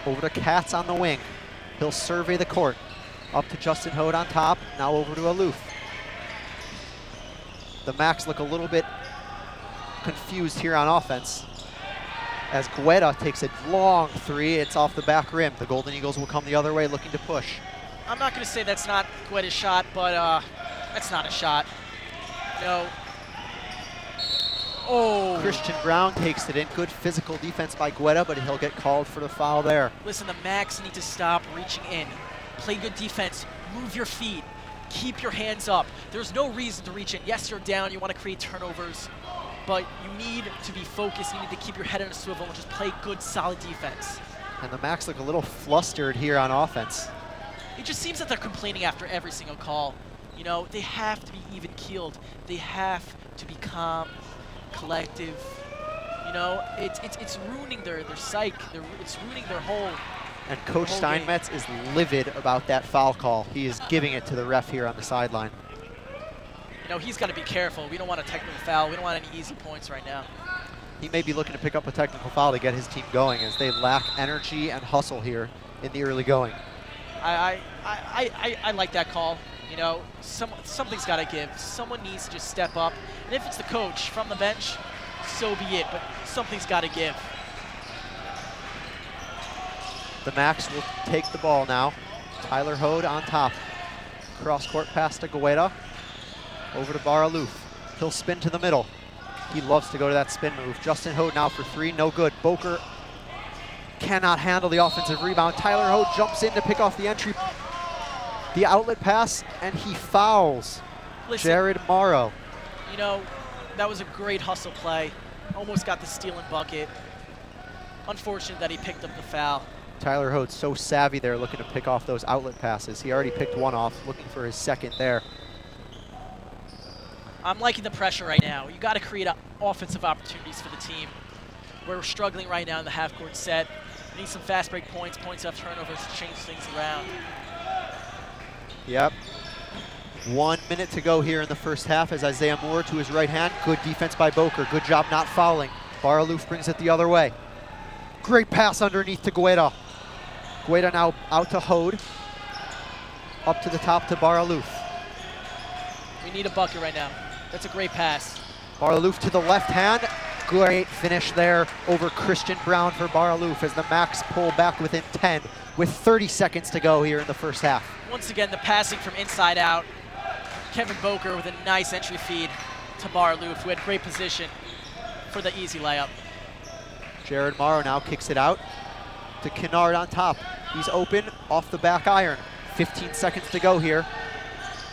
Over to Katz on the wing. He'll survey the court. Up to Justin Hode on top. Now over to Aloof. The Macs look a little bit confused here on offense as Guetta takes a long 3. It's off the back rim. The Golden Eagles will come the other way looking to push. I'm not going to say that's not Guetta's shot, but that's not a shot. Oh. Christian Brown takes it in. Good physical defense by Guetta, but he'll get called for the foul there. Listen, the Macs need to stop reaching in. Play good defense. Move your feet. Keep your hands up. There's no reason to reach in. Yes, you're down. You want to create turnovers. But you need to be focused. You need to keep your head on a swivel and just play good, solid defense. And the Macs look a little flustered here on offense. It just seems that they're complaining after every single call. They have to be even-keeled. They have to be calm, collective. It's ruining their psyche. It's ruining their whole. And Coach Steinmetz is livid about that foul call. He is giving it to the ref here on the sideline. He's got to be careful. We don't want a technical foul. We don't want any easy points right now. He may be looking to pick up a technical foul to get his team going as they lack energy and hustle here in the early going. I like that call. Something's got to give. Someone needs to just step up. And if it's the coach from the bench, so be it. But something's got to give. The Macs will take the ball now. Tyler Hode on top. Cross-court pass to Guetta. Over to Bar Aloof. He'll spin to the middle. He loves to go to that spin move. Justin Hode now for 3, no good. Boker cannot handle the offensive rebound. Tyler Hode jumps in to pick off the entry. The outlet pass, and he fouls. Jared Morrow. That was a great hustle play. Almost got the steal and bucket. Unfortunate that he picked up the foul. Tyler Hode so savvy there looking to pick off those outlet passes. He already picked one off, looking for his second there. I'm liking the pressure right now. You got to create offensive opportunities for the team. We're struggling right now in the half-court set. We need some fast break points off turnovers to change things around. Yep. 1 minute to go here in the first half as Isaiah Moore to his right hand. Good defense by Boker. Good job not fouling. Bar Aloof brings it the other way. Great pass underneath to Guetta. Guetta now out to Hode. Up to the top to Bar Aloof. We need a bucket right now. That's a great pass. Bar Aloof to the left hand. Great finish there over Christian Brown for Bar Aloof as the Macs pull back within 10 with 30 seconds to go here in the first half. Once again, the passing from inside out. Kevin Boker with a nice entry feed to Bar Aloof, who had great position for the easy layup. Jared Morrow now kicks it out to Kennard on top. He's open off the back iron. 15 seconds to go here.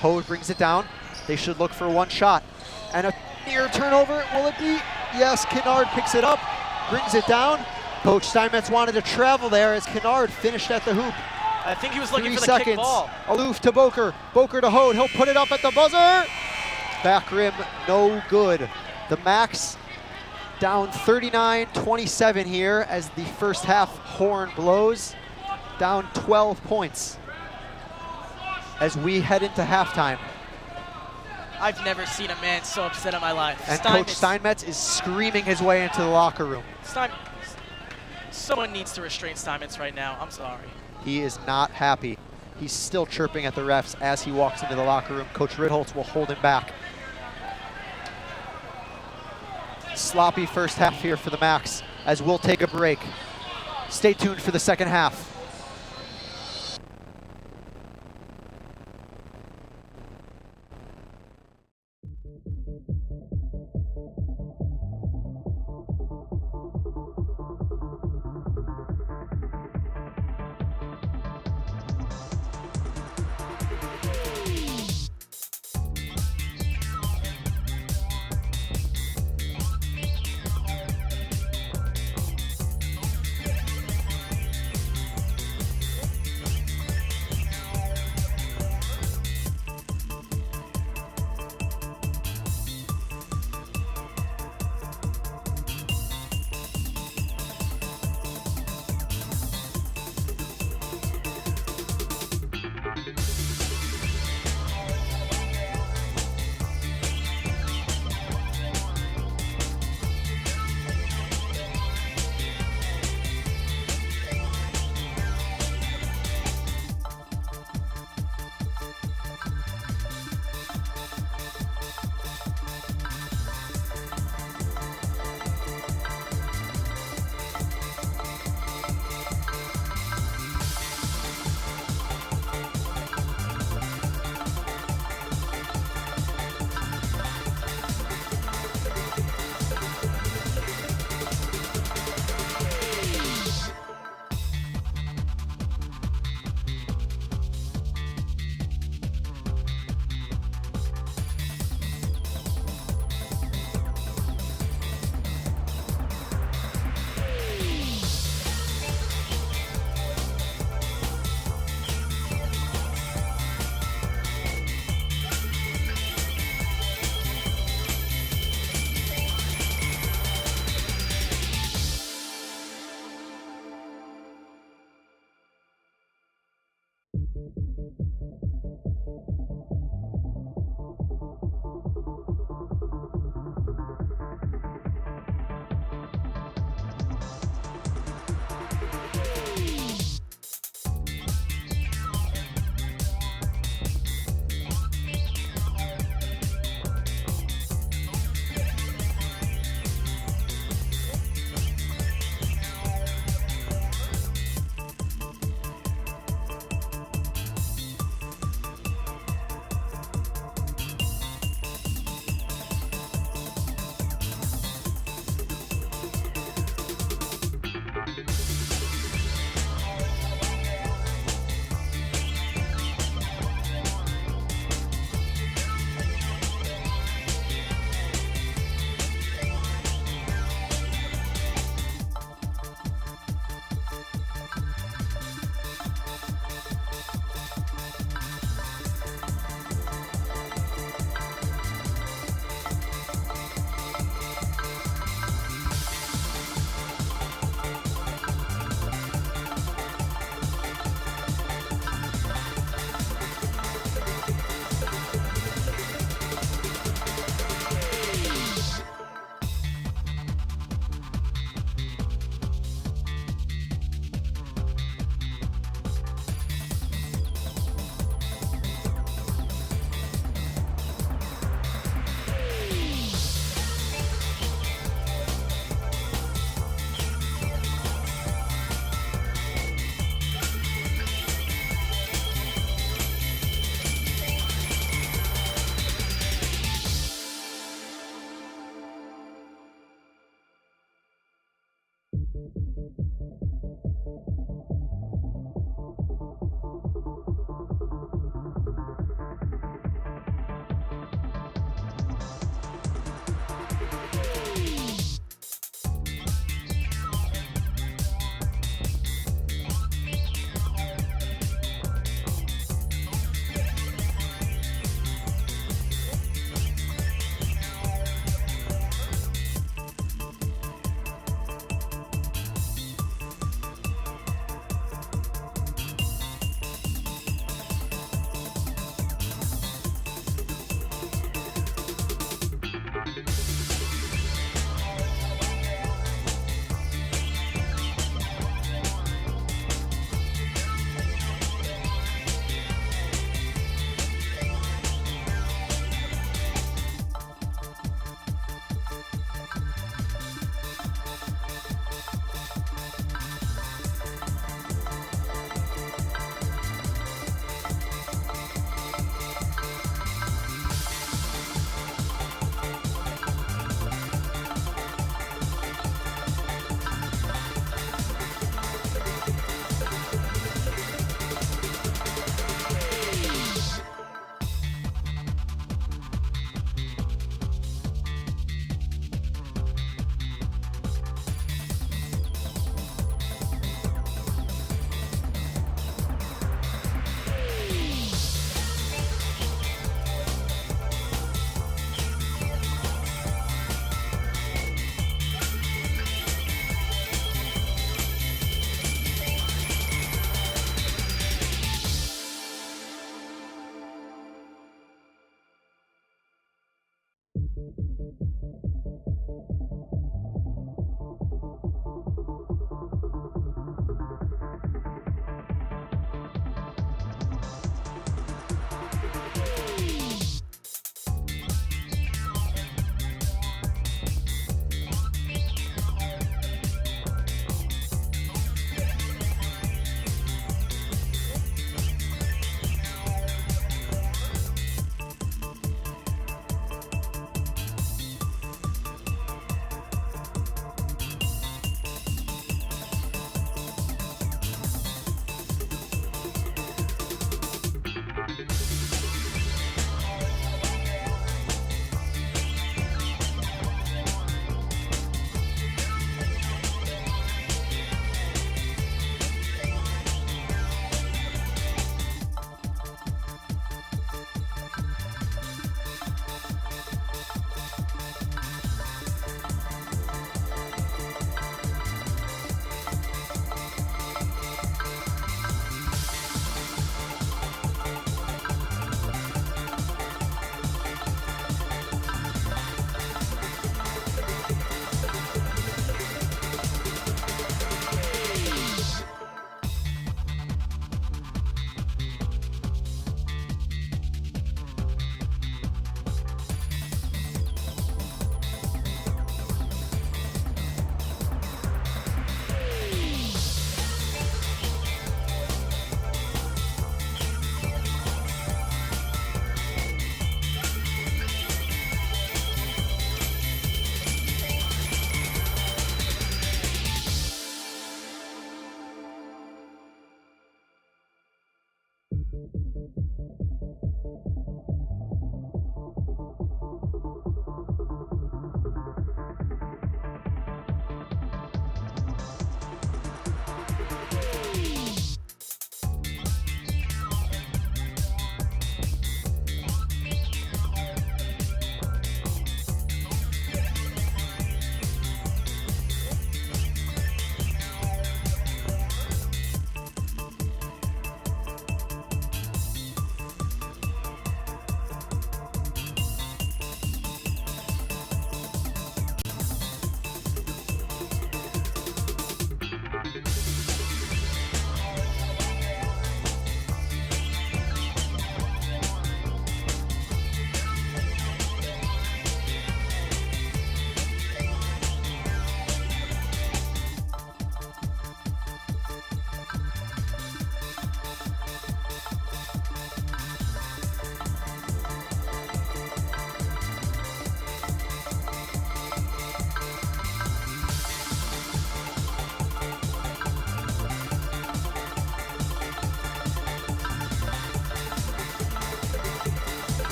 Hode brings it down. They should look for one shot. And a near turnover, will it be? Yes, Kennard picks it up, brings it down. Coach Steinmetz wanted to travel there as Kennard finished at the hoop. I think he was looking 3 for the seconds. kick ball. Aloof to Boker. Boker to Hode. He'll put it up at the buzzer. Back rim, no good. The Macs Down 39-27 here as the first half horn blows. Down 12 points as we head into halftime. I've never seen a man so upset in my life. And Coach Steinmetz is screaming his way into the locker room. Someone needs to restrain Steinmetz right now. I'm sorry. He is not happy. He's still chirping at the refs as he walks into the locker room. Coach Ritholtz will hold him back. Sloppy first half here for the Macs as we'll take a break. Stay tuned for the second half.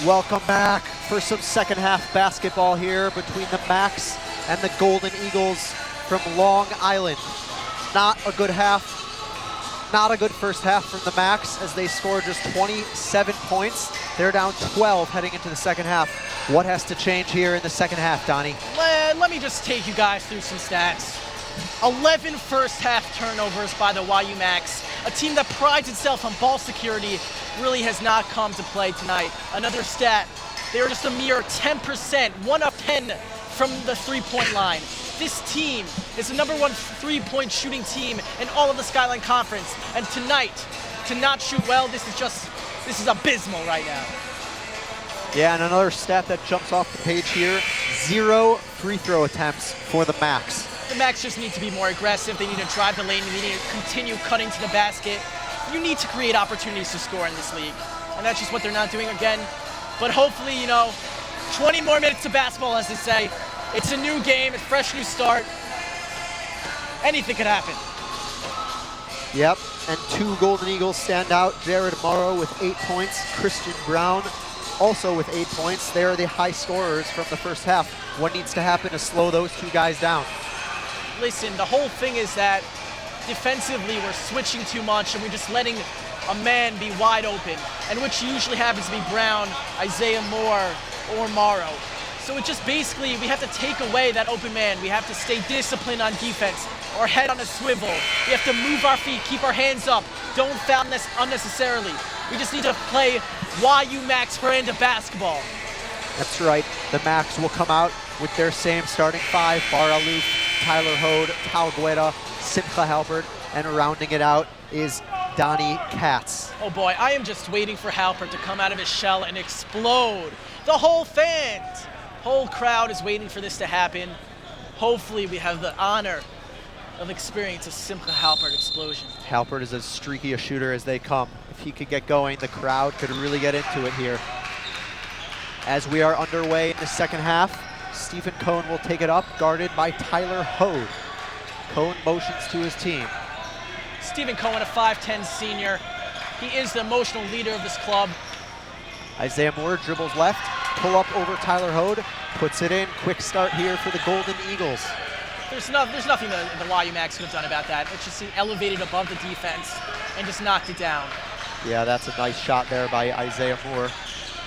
Welcome back for some second half basketball here between the Max and the Golden Eagles from Long Island. Not a good half. Not a good first half from the Max as they scored just 27 points. They're down 12 heading into the second half. What has to change here in the second half, Donnie? Let me just take you guys through some stats. 11 first half turnovers by the YU Max. A team that prides itself on ball security really has not come to play tonight. Another stat, they were just a mere 10%, 1 of 10 from the three-point line. This team is the #1 three-point shooting team in all of the Skyline Conference. And tonight, to not shoot well, this is abysmal right now. Yeah, and another stat that jumps off the page here, 0 free throw attempts for the Max. The Max just need to be more aggressive. They need to drive the lane. They need to continue cutting to the basket. You need to create opportunities to score in this league. And that's just what they're not doing again. But hopefully, 20 more minutes of basketball, as they say. It's a new game, a fresh new start. Anything could happen. Yep, and 2 Golden Eagles stand out. Jared Morrow with 8 points. Christian Brown also with 8 points. They are the high scorers from the first half. What needs to happen to slow those 2 guys down? Listen, the whole thing is that defensively we're switching too much and we're just letting a man be wide open, and which usually happens to be Brown, Isaiah Moore, or Morrow. So it just basically, we have to take away that open man. We have to stay disciplined on defense, our head on a swivel. We have to move our feet, keep our hands up, don't foul unnecessarily. We just need to play YU Max brand of basketball. That's right. The Max will come out with their same starting 5, Bar Aloof, Tyler Hode, Tal Guetta, Simcha Halpert, and rounding it out is Donnie Katz. Oh boy, I am just waiting for Halpert to come out of his shell and explode. The whole crowd is waiting for this to happen. Hopefully we have the honor of experiencing a Simcha Halpert explosion. Halpert is as streaky a shooter as they come. If he could get going, the crowd could really get into it here. As we are underway in the second half, Stephen Cohn will take it up, guarded by Tyler Hode. Cohn motions to his team. Stephen Cohen, a 5'10 senior. He is the emotional leader of this club. Isaiah Moore dribbles left, pull up over Tyler Hode, puts it in. Quick start here for the Golden Eagles. There's nothing the YU Max could have done about that. It's just elevated above the defense and just knocked it down. Yeah, that's a nice shot there by Isaiah Moore.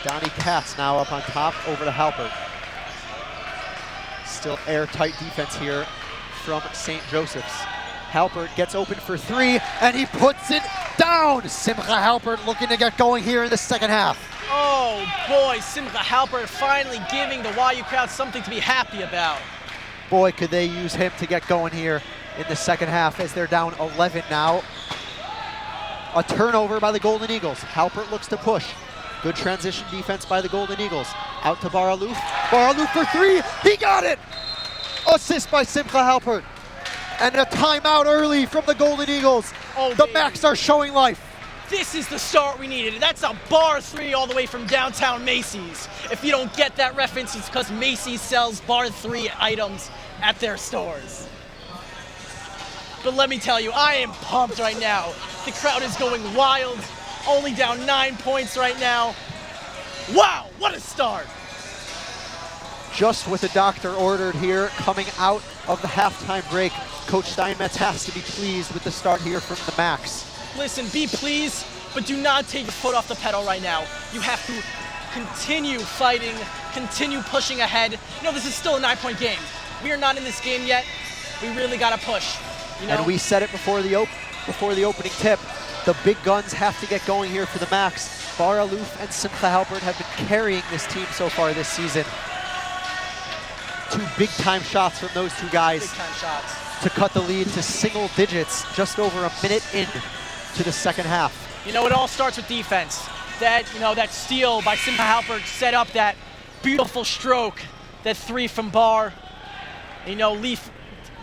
Donnie Katz now up on top, over to Halpert. Still airtight defense here from St. Joseph's. Halpert gets open for 3, and he puts it down! Simcha Halpert looking to get going here in the second half. Oh boy, Simcha Halpert finally giving the YU crowd something to be happy about. Boy, could they use him to get going here in the second half as they're down 11 now. A turnover by the Golden Eagles. Halpert looks to push. Good transition defense by the Golden Eagles. Out to Bar Aloof. Bar Aloof for 3. He got it! Assist by Simcha Halpert. And a timeout early from the Golden Eagles. Oh, the baby. Max are showing life. This is the start we needed. That's a bar 3 all the way from downtown Macy's. If you don't get that reference, it's because Macy's sells bar 3 items at their stores. But let me tell you, I am pumped right now. The crowd is going wild. Only down 9 points right now. Wow, what a start. Just what the doctor ordered here, coming out of the halftime break. Coach Steinmetz has to be pleased with the start here from the Max. Listen, be pleased, but do not take your foot off the pedal right now. You have to continue fighting, continue pushing ahead. This is still a 9-point game. We are not in this game yet. We really got to push. And we said it before the opening tip. The big guns have to get going here for the Max. Bar Aloof and Simcha Halpert have been carrying this team so far this season. 2 big-time shots from those 2 guys. Big-time shots. To cut the lead to single digits just over a minute in to the second half. It all starts with defense. That steal by Simcha Halpert set up that beautiful stroke, that 3 from Bar.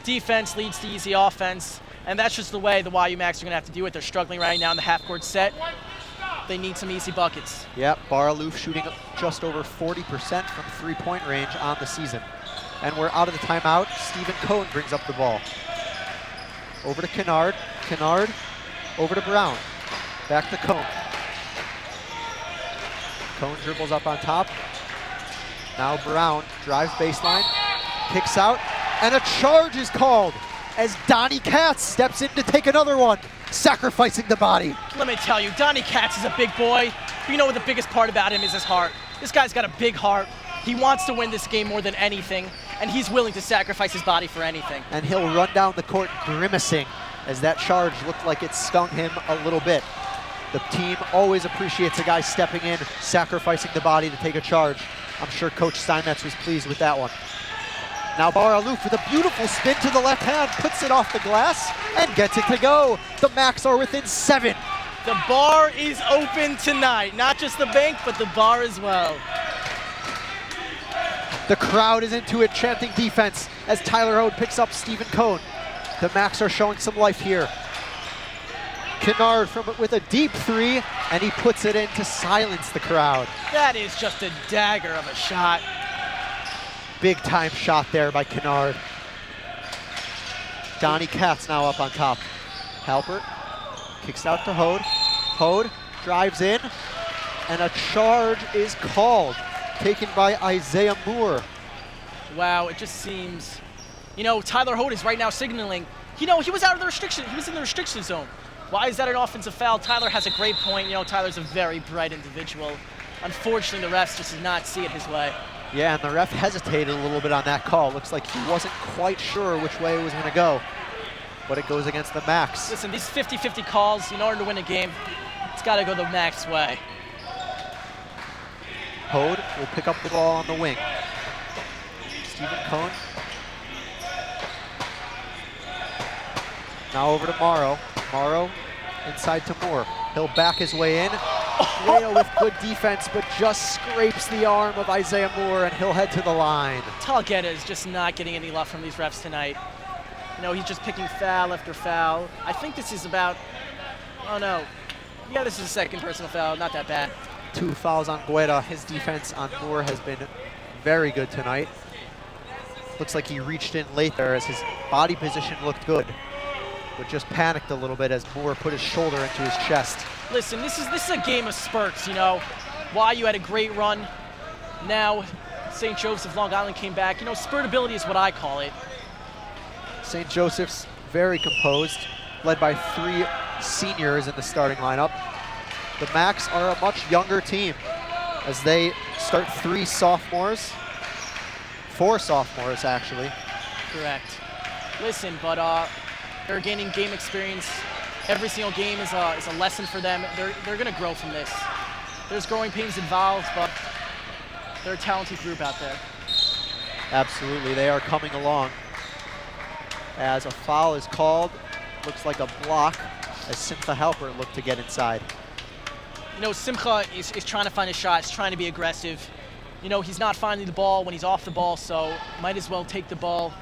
Defense leads to easy offense, and that's just the way the YU Max are going to have to do it. They're struggling right now in the half-court set. They need some easy buckets. Yep, Bar Aloof shooting just over 40% from 3-point range on the season. And we're out of the timeout. Stephen Cohn brings up the ball. Over to Kennard. Kennard over to Brown. Back to Cohn. Cohn dribbles up on top. Now Brown drives baseline, kicks out, and a charge is called as Donnie Katz steps in to take another one, sacrificing the body. Let me tell you, Donnie Katz is a big boy. But you know what the biggest part about him is his heart. This guy's got a big heart. He wants to win this game more than anything, and he's willing to sacrifice his body for anything. And he'll run down the court grimacing as that charge looked like it stung him a little bit. The team always appreciates a guy stepping in, sacrificing the body to take a charge. I'm sure Coach Steinmetz was pleased with that one. Now Bar Aloof with a beautiful spin to the left hand, puts it off the glass and gets it to go. The Macs are within 7. The bar is open tonight. Not just the bank, but the bar as well. The crowd is into it, chanting defense as Tyler Hode picks up Stephen Cohn. The Macs are showing some life here. Kennard with a deep 3, and he puts it in to silence the crowd. That is just a dagger of a shot. Big time shot there by Kennard. Donnie Katz now up on top. Halpert kicks out to Hode. Hode drives in, and a charge is called, taken by Isaiah Moore. Wow, it just seems, Tyler Hode is right now signaling, he was out of the restriction, he was in the restriction zone. Why is that an offensive foul? Tyler has a great point. Tyler's a very bright individual. Unfortunately, the refs just did not see it his way. Yeah, and the ref hesitated a little bit on that call. Looks like he wasn't quite sure which way it was going to go, but it goes against the Macs. Listen, these 50-50 calls, in order to win a game, it's got to go the Macs' way. Hode will pick up the ball on the wing. Stephen Cohn. Now over to Morrow. Morrow inside to Moore. He'll back his way in. Guedo with good defense, but just scrapes the arm of Isaiah Moore, and he'll head to the line. Talgetta is just not getting any love from these refs tonight. He's just picking foul after foul. I think this is about, oh no. Yeah, this is a second personal foul, not that bad. 2 fouls on Gueda. His defense on Moore has been very good tonight. Looks like he reached in late there as his body position looked good, but just panicked a little bit as Moore put his shoulder into his chest. Listen, this is a game of spurts, YU had a great run. Now St. Joseph's Long Island came back. Spurtability is what I call it. St. Joseph's very composed, led by 3 seniors in the starting lineup. The Macs are a much younger team as they start 4 sophomores actually. Correct. Listen, but they're gaining game experience. Every single game is a lesson for them. They're going to grow from this. There's growing pains involved, but they're a talented group out there. Absolutely, they are coming along. As a foul is called, looks like a block as Simcha Halpert looked to get inside. Simcha is trying to find a shot. He's trying to be aggressive. He's not finding the ball when he's off the ball, so might as well take the ball,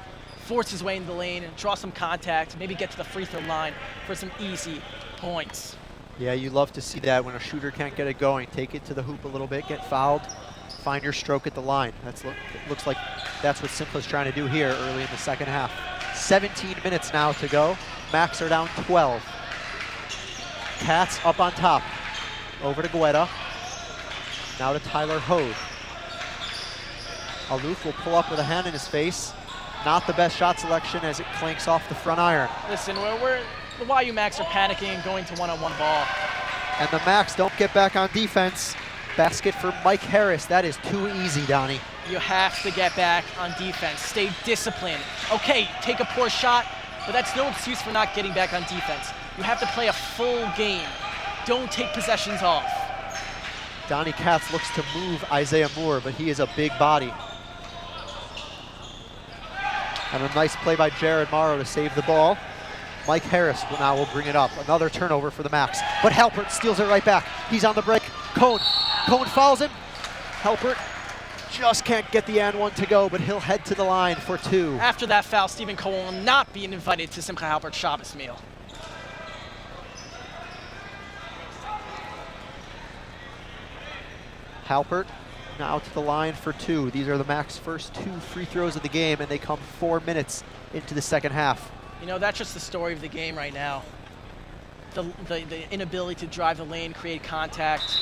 force his way into the lane, and draw some contact, maybe get to the free throw line for some easy points. Yeah, you love to see that when a shooter can't get it going. Take it to the hoop a little bit, get fouled, find your stroke at the line. It looks like that's what Simcha's trying to do here early in the second half. 17 minutes now to go. Macs are down 12. Katz up on top. Over to Gueda. Now to Tyler Hode. Aloof will pull up with a hand in his face. Not the best shot selection as it clanks off the front iron. Listen, the YU Macs are panicking and going to one-on-one ball. And the Macs don't get back on defense. Basket for Mike Harris. That is too easy, Donnie. You have to get back on defense. Stay disciplined. Okay, take a poor shot, but that's no excuse for not getting back on defense. You have to play a full game. Don't take possessions off. Donnie Katz looks to move Isaiah Moore, but he is a big body. And a nice play by Jared Morrow to save the ball. Mike Harris will bring it up. Another turnover for the Macs, but Halpert steals it right back. He's on the break. Cohn fouls him. Halpert just can't get the and one to go, but he'll head to the line for 2. After that foul, Stephen Cohn will not be invited to Simcha Halpert's Shabbos meal. Halpert now to the line for 2. These are the Macs' first 2 free throws of the game, and they come 4 minutes into the second half. That's just the story of the game right now. The inability to drive the lane, create contact.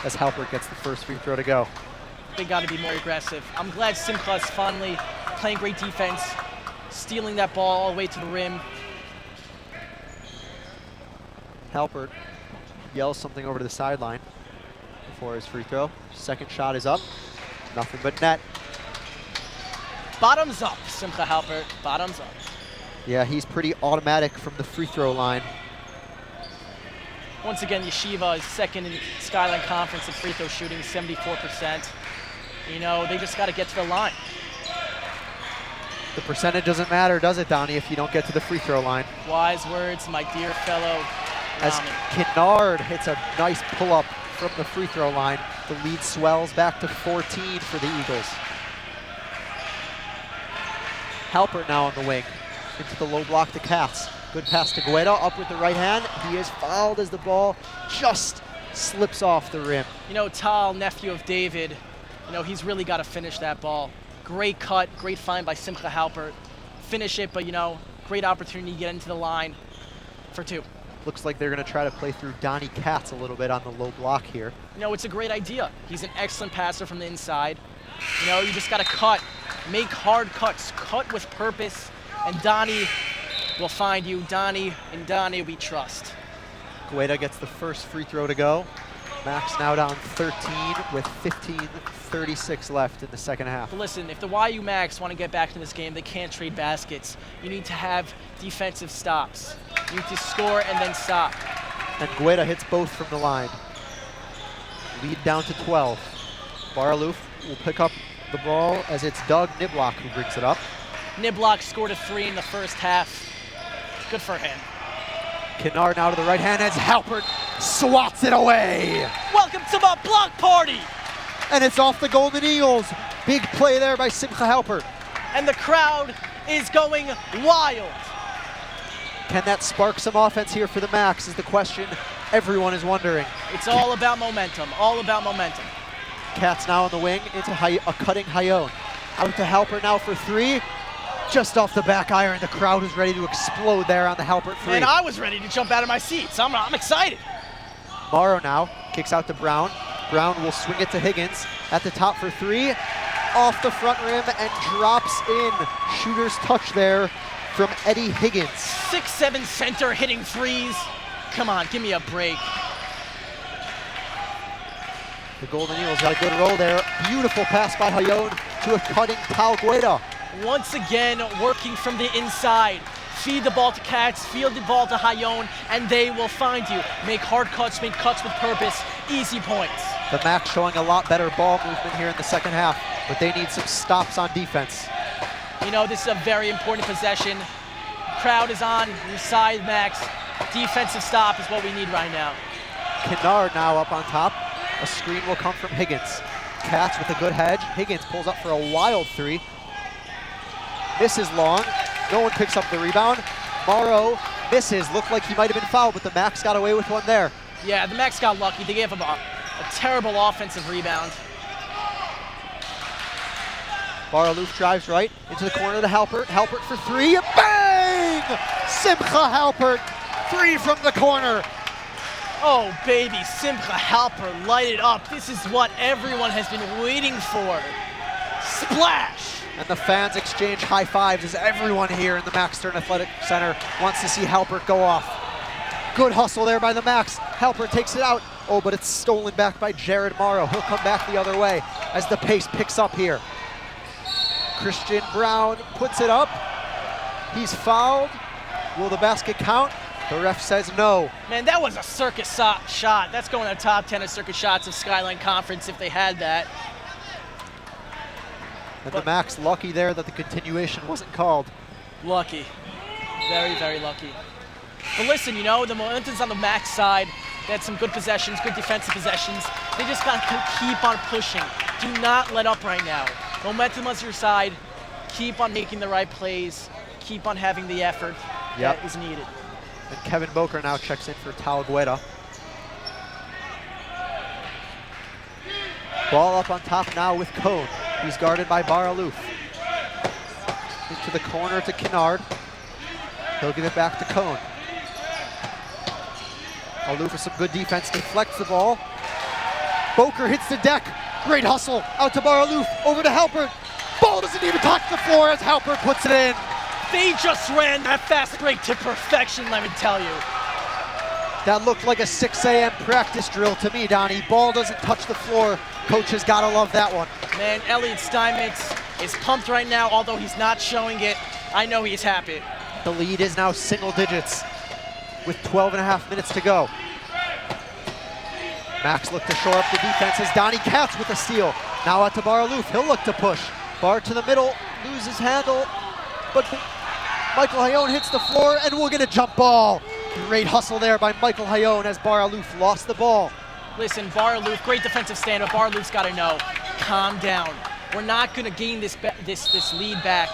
as Halpert gets the first free throw to go. They got to be more aggressive. I'm glad Simcha is finally playing great defense, stealing that ball all the way to the rim. Halpert yells something over to the sideline before his free throw. Second shot is up. Nothing but net. Bottoms up, Simcha Halpert. Bottoms up. Yeah, he's pretty automatic from the free throw line. Once again, Yeshiva is second in Skyline Conference in free throw shooting, 74%. You know, they just got to get to the line. The percentage doesn't matter, does it, Donnie, if you don't get to the free throw line? Wise words, my dear fellow As Rami. Kennard hits a nice pull-up from the free throw line, the lead swells back to 14 for the Eagles. Halpert now on the wing, into the low block to Katz. Good pass to Gueda, up with the right hand. He is fouled as the ball just slips off the rim. You know, Tal, nephew of David, you know, he's really got to finish that ball. Great cut, great find by Simcha Halpert. Finish it, but you know, great opportunity to get into the line for two. Looks like they're going to try to play through Donnie Katz a little bit on the low block here. You know, it's a great idea. He's an excellent passer from the inside. You know, you just got to cut, make hard cuts, cut with purpose, and Donnie will find you. Donnie we trust. Gueda gets the first free throw to go. Max now down 13 with 15:36 left in the second half. But listen, if the YU Max want to get back to this game, they can't trade baskets. You need to have defensive stops. You need to score and then stop. And Gueda hits both from the line. Lead down to 12. Baralouf will pick up the ball as it's Doug Niblock who brings it up. Niblock scored a 3 in the first half. Good for him. Kennard now to the right hand as Halpert swats it away. Welcome to my block party. And it's off the Golden Eagles. Big play there by Simcha Halpert. And the crowd is going wild. Can that spark some offense here for the Max is the question everyone is wondering. It's all about momentum, all about momentum. Katz now on the wing into a cutting Hayone. Out to Halpert now for three. Just off the back iron, the crowd is ready to explode there on the Halpert three. And I was ready to jump out of my seats. I'm excited. Morrow now kicks out to Brown. Brown will swing it to Higgins at the top for three. Off the front rim and drops in. Shooter's touch there from Eddie Higgins. 6'7" center hitting threes. Come on, give me a break. The Golden Eagles got a good roll there. Beautiful pass by Hayone to a cutting Tal Gueda. Once again, working from the inside. Feed the ball to Katz, feed the ball to Hayone, and they will find you. Make hard cuts, make cuts with purpose. Easy points. The Max showing a lot better ball movement here in the second half, but they need some stops on defense. You know, this is a very important possession. Crowd is on your side, Max. Defensive stop is what we need right now. Kennard now up on top. A screen will come from Higgins. Katz with a good hedge. Higgins pulls up for a wild three. Misses long. No one picks up the rebound. Morrow misses. Looked like he might have been fouled, but the Max got away with one there. Yeah, the Max got lucky. They gave him a terrible offensive rebound. Baralouf drives right into the corner to Halpert. Halpert for three. Bang! Simcha Halpert. Three from the corner. Oh, baby, Simcha Halpert lighted up. This is what everyone has been waiting for. Splash! And the fans exchange high fives as everyone here in the Max Stern Athletic Center wants to see Halpert go off. Good hustle there by the Max. Halpert takes it out. Oh, but it's stolen back by Jared Morrow. He'll come back the other way as the pace picks up here. Christian Brown puts it up. He's fouled. Will the basket count? The ref says no. Man, that was a circus shot. That's going to the top 10 of circus shots of Skyline Conference if they had that. And the Max lucky there that the continuation wasn't called. Lucky. Very, very lucky. But listen, you know, the momentum's on the Max side. They had some good possessions, good defensive possessions. They just got to keep on pushing. Do not let up right now. Momentum on your side. Keep on making the right plays. Keep on having the effort that is needed. And Kevin Boker now checks in for Tal Gueda. Ball up on top now with Cone. He's guarded by Baralouf. Into the corner to Kennard. He'll give it back to Cone. Aloof with some good defense, deflects the ball. Boker hits the deck. Great hustle. Out to Bar-Aluf. Over to Halpert. Ball doesn't even touch the floor as Halpert puts it in. They just ran that fast break to perfection, let me tell you. That looked like a 6 a.m. practice drill to me, Donnie. Ball doesn't touch the floor. Coach has got to love that one. Man, Elliot Steinmetz is pumped right now, although he's not showing it. I know he's happy. The lead is now single digits with 12.5 minutes to go. Max looked to shore up the defense as Donnie Katz with a steal. Now out to Bar-Aluf. He'll look to push. Bar to the middle, loses handle, but Michael Hayone hits the floor, and we'll get a jump ball. Great hustle there by Michael Hayone as Bar-Aluf lost the ball. Listen, Bar-Aluf, great defensive stand, but Bar-Aluf's got to know, calm down. We're not going to gain this lead back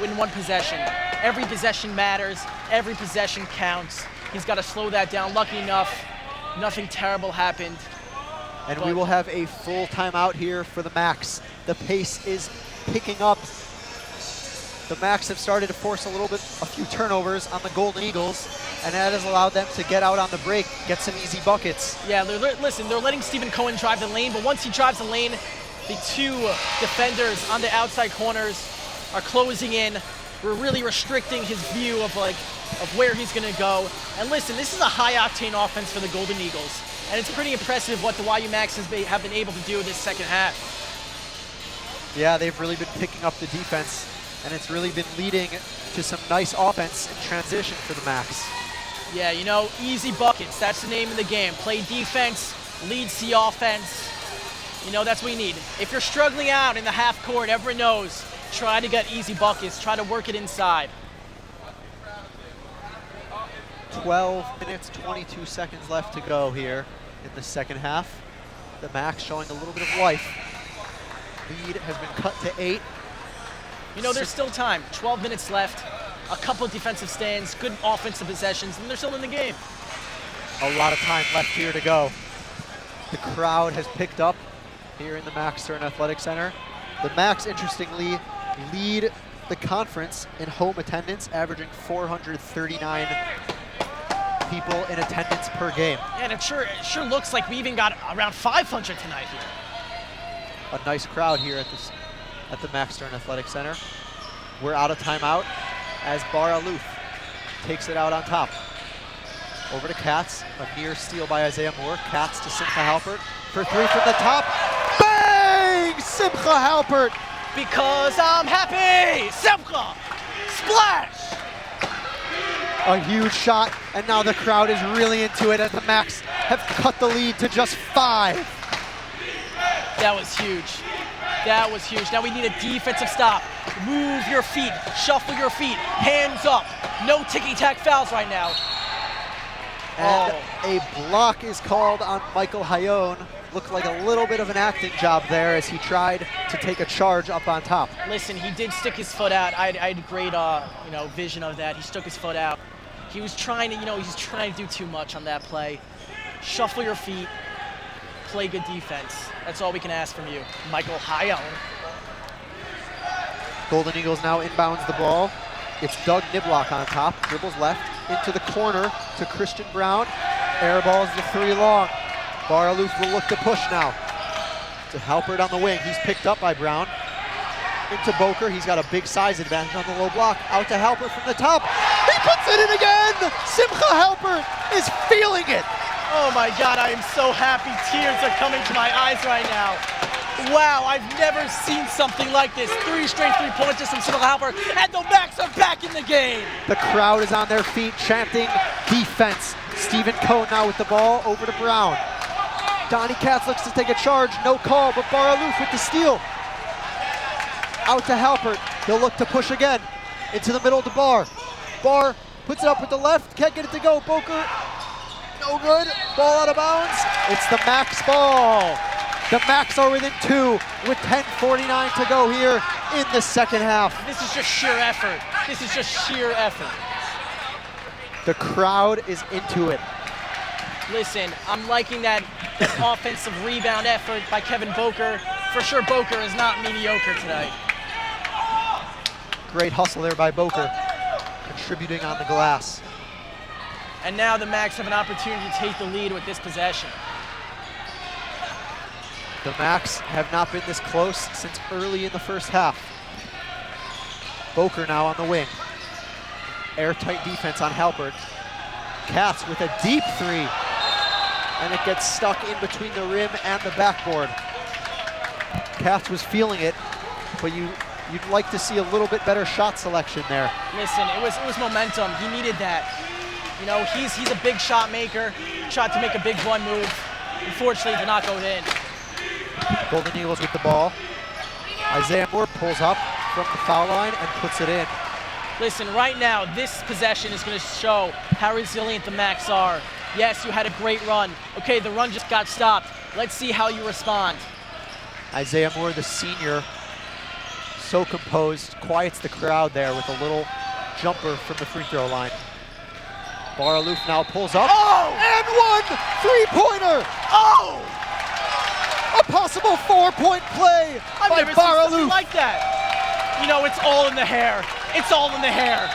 in one possession. Every possession matters. Every possession counts. He's got to slow that down. Lucky enough, nothing terrible happened. And we will have a full timeout here for the Max. The pace is picking up. The Max have started to force a few turnovers on the Golden Eagles, and that has allowed them to get out on the break, get some easy buckets. Yeah, listen, they're letting Stephen Cohen drive the lane, but once he drives the lane, the two defenders on the outside corners are closing in. We're really restricting his view of where he's going to go. And listen, this is a high-octane offense for the Golden Eagles, and it's pretty impressive what the YU Max have been able to do this second half. Yeah, they've really been picking up the defense, and it's really been leading to some nice offense in transition for the Max. Yeah, you know, easy buckets. That's the name of the game. Play defense, leads the offense. You know, that's what you need. If you're struggling out in the half court, everyone knows, try to get easy buckets. Try to work it inside. 12 minutes, 22 seconds left to go here in the second half. The Max showing a little bit of life. Lead has been cut to 8. You know, there's still time. 12 minutes left. A couple of defensive stands, good offensive possessions, and they're still in the game. A lot of time left here to go. The crowd has picked up here in the Max Stern Athletic Center. The Max, interestingly, lead the conference in home attendance, averaging 439 people in attendance per game. Yeah, and it sure looks like we even got around 500 tonight here. A nice crowd here at the Max Stern Athletic Center. We're out of timeout as Bar-Aluf takes it out on top. Over to Katz, a near steal by Isaiah Moore. Katz to Simcha Halpert for 3 from the top. Bang! Simcha Halpert! Because I'm happy! Simcha! Splash! A huge shot, and now the crowd is really into it as the Max have cut the lead to just 5. That was huge. That was huge. Now we need a defensive stop. Move your feet, shuffle your feet, hands up. No ticky-tack fouls right now. And a block is called on Michael Hayone. Looked like a little bit of an acting job there as he tried to take a charge up on top. Listen, he did stick his foot out. I had great vision of that. He stuck his foot out. He was trying to, do too much on that play. Shuffle your feet, play good defense. That's all we can ask from you, Michael Hayone. Golden Eagles now inbounds the ball. It's Doug Niblock on top, dribbles left into the corner to Christian Brown. Air balls the 3 long. Bar-Aluf will look to push now. To Halpert on the wing, he's picked up by Brown. Into Boker, he's got a big size advantage on the low block. Out to Halpert from the top. He puts it in again! Simcha Halpert is feeling it! Oh my God, I am so happy. Tears are coming to my eyes right now. Wow, I've never seen something like this. 3 straight 3-pointers from Simcha Halpert, and the Max are back in the game. The crowd is on their feet chanting defense. Stephen Cohen now with the ball over to Brown. Donnie Katz looks to take a charge, no call, but Bar-Aluf with the steal. Out to Halpert, he'll look to push again. Into the middle to Bar. Bar puts it up with the left, can't get it to go. Boker, no good, ball out of bounds. It's the Max ball. The Max are within 2 with 10:49 to go here in the second half. This is just sheer effort. This is just sheer effort. The crowd is into it. Listen, I'm liking that offensive rebound effort by Kevin Boker. For sure, Boker is not mediocre tonight. Great hustle there by Boker, contributing on the glass. And now the Max have an opportunity to take the lead with this possession. The Macs have not been this close since early in the first half. Boker now on the wing. Airtight defense on Halpert. Katz with a deep three. And it gets stuck in between the rim and the backboard. Katz was feeling it, but you'd like to see a little bit better shot selection there. Listen, it was momentum. He needed that. You know, he's a big shot maker. Tried to make a big one move. Unfortunately, it did not go in. Golden Eagles with the ball. Isaiah Moore pulls up from the foul line and puts it in. Listen, right now, this possession is going to show how resilient the Macs are. Yes, you had a great run. Okay, the run just got stopped. Let's see how you respond. Isaiah Moore, the senior, so composed, quiets the crowd there with a little jumper from the free throw line. Bar Aloof now pulls up. Oh! And one three-pointer! Oh! A possible 4-point play I've by never seen Bar something Aloof. like that. You know, it's all in the hair. It's all in the hair.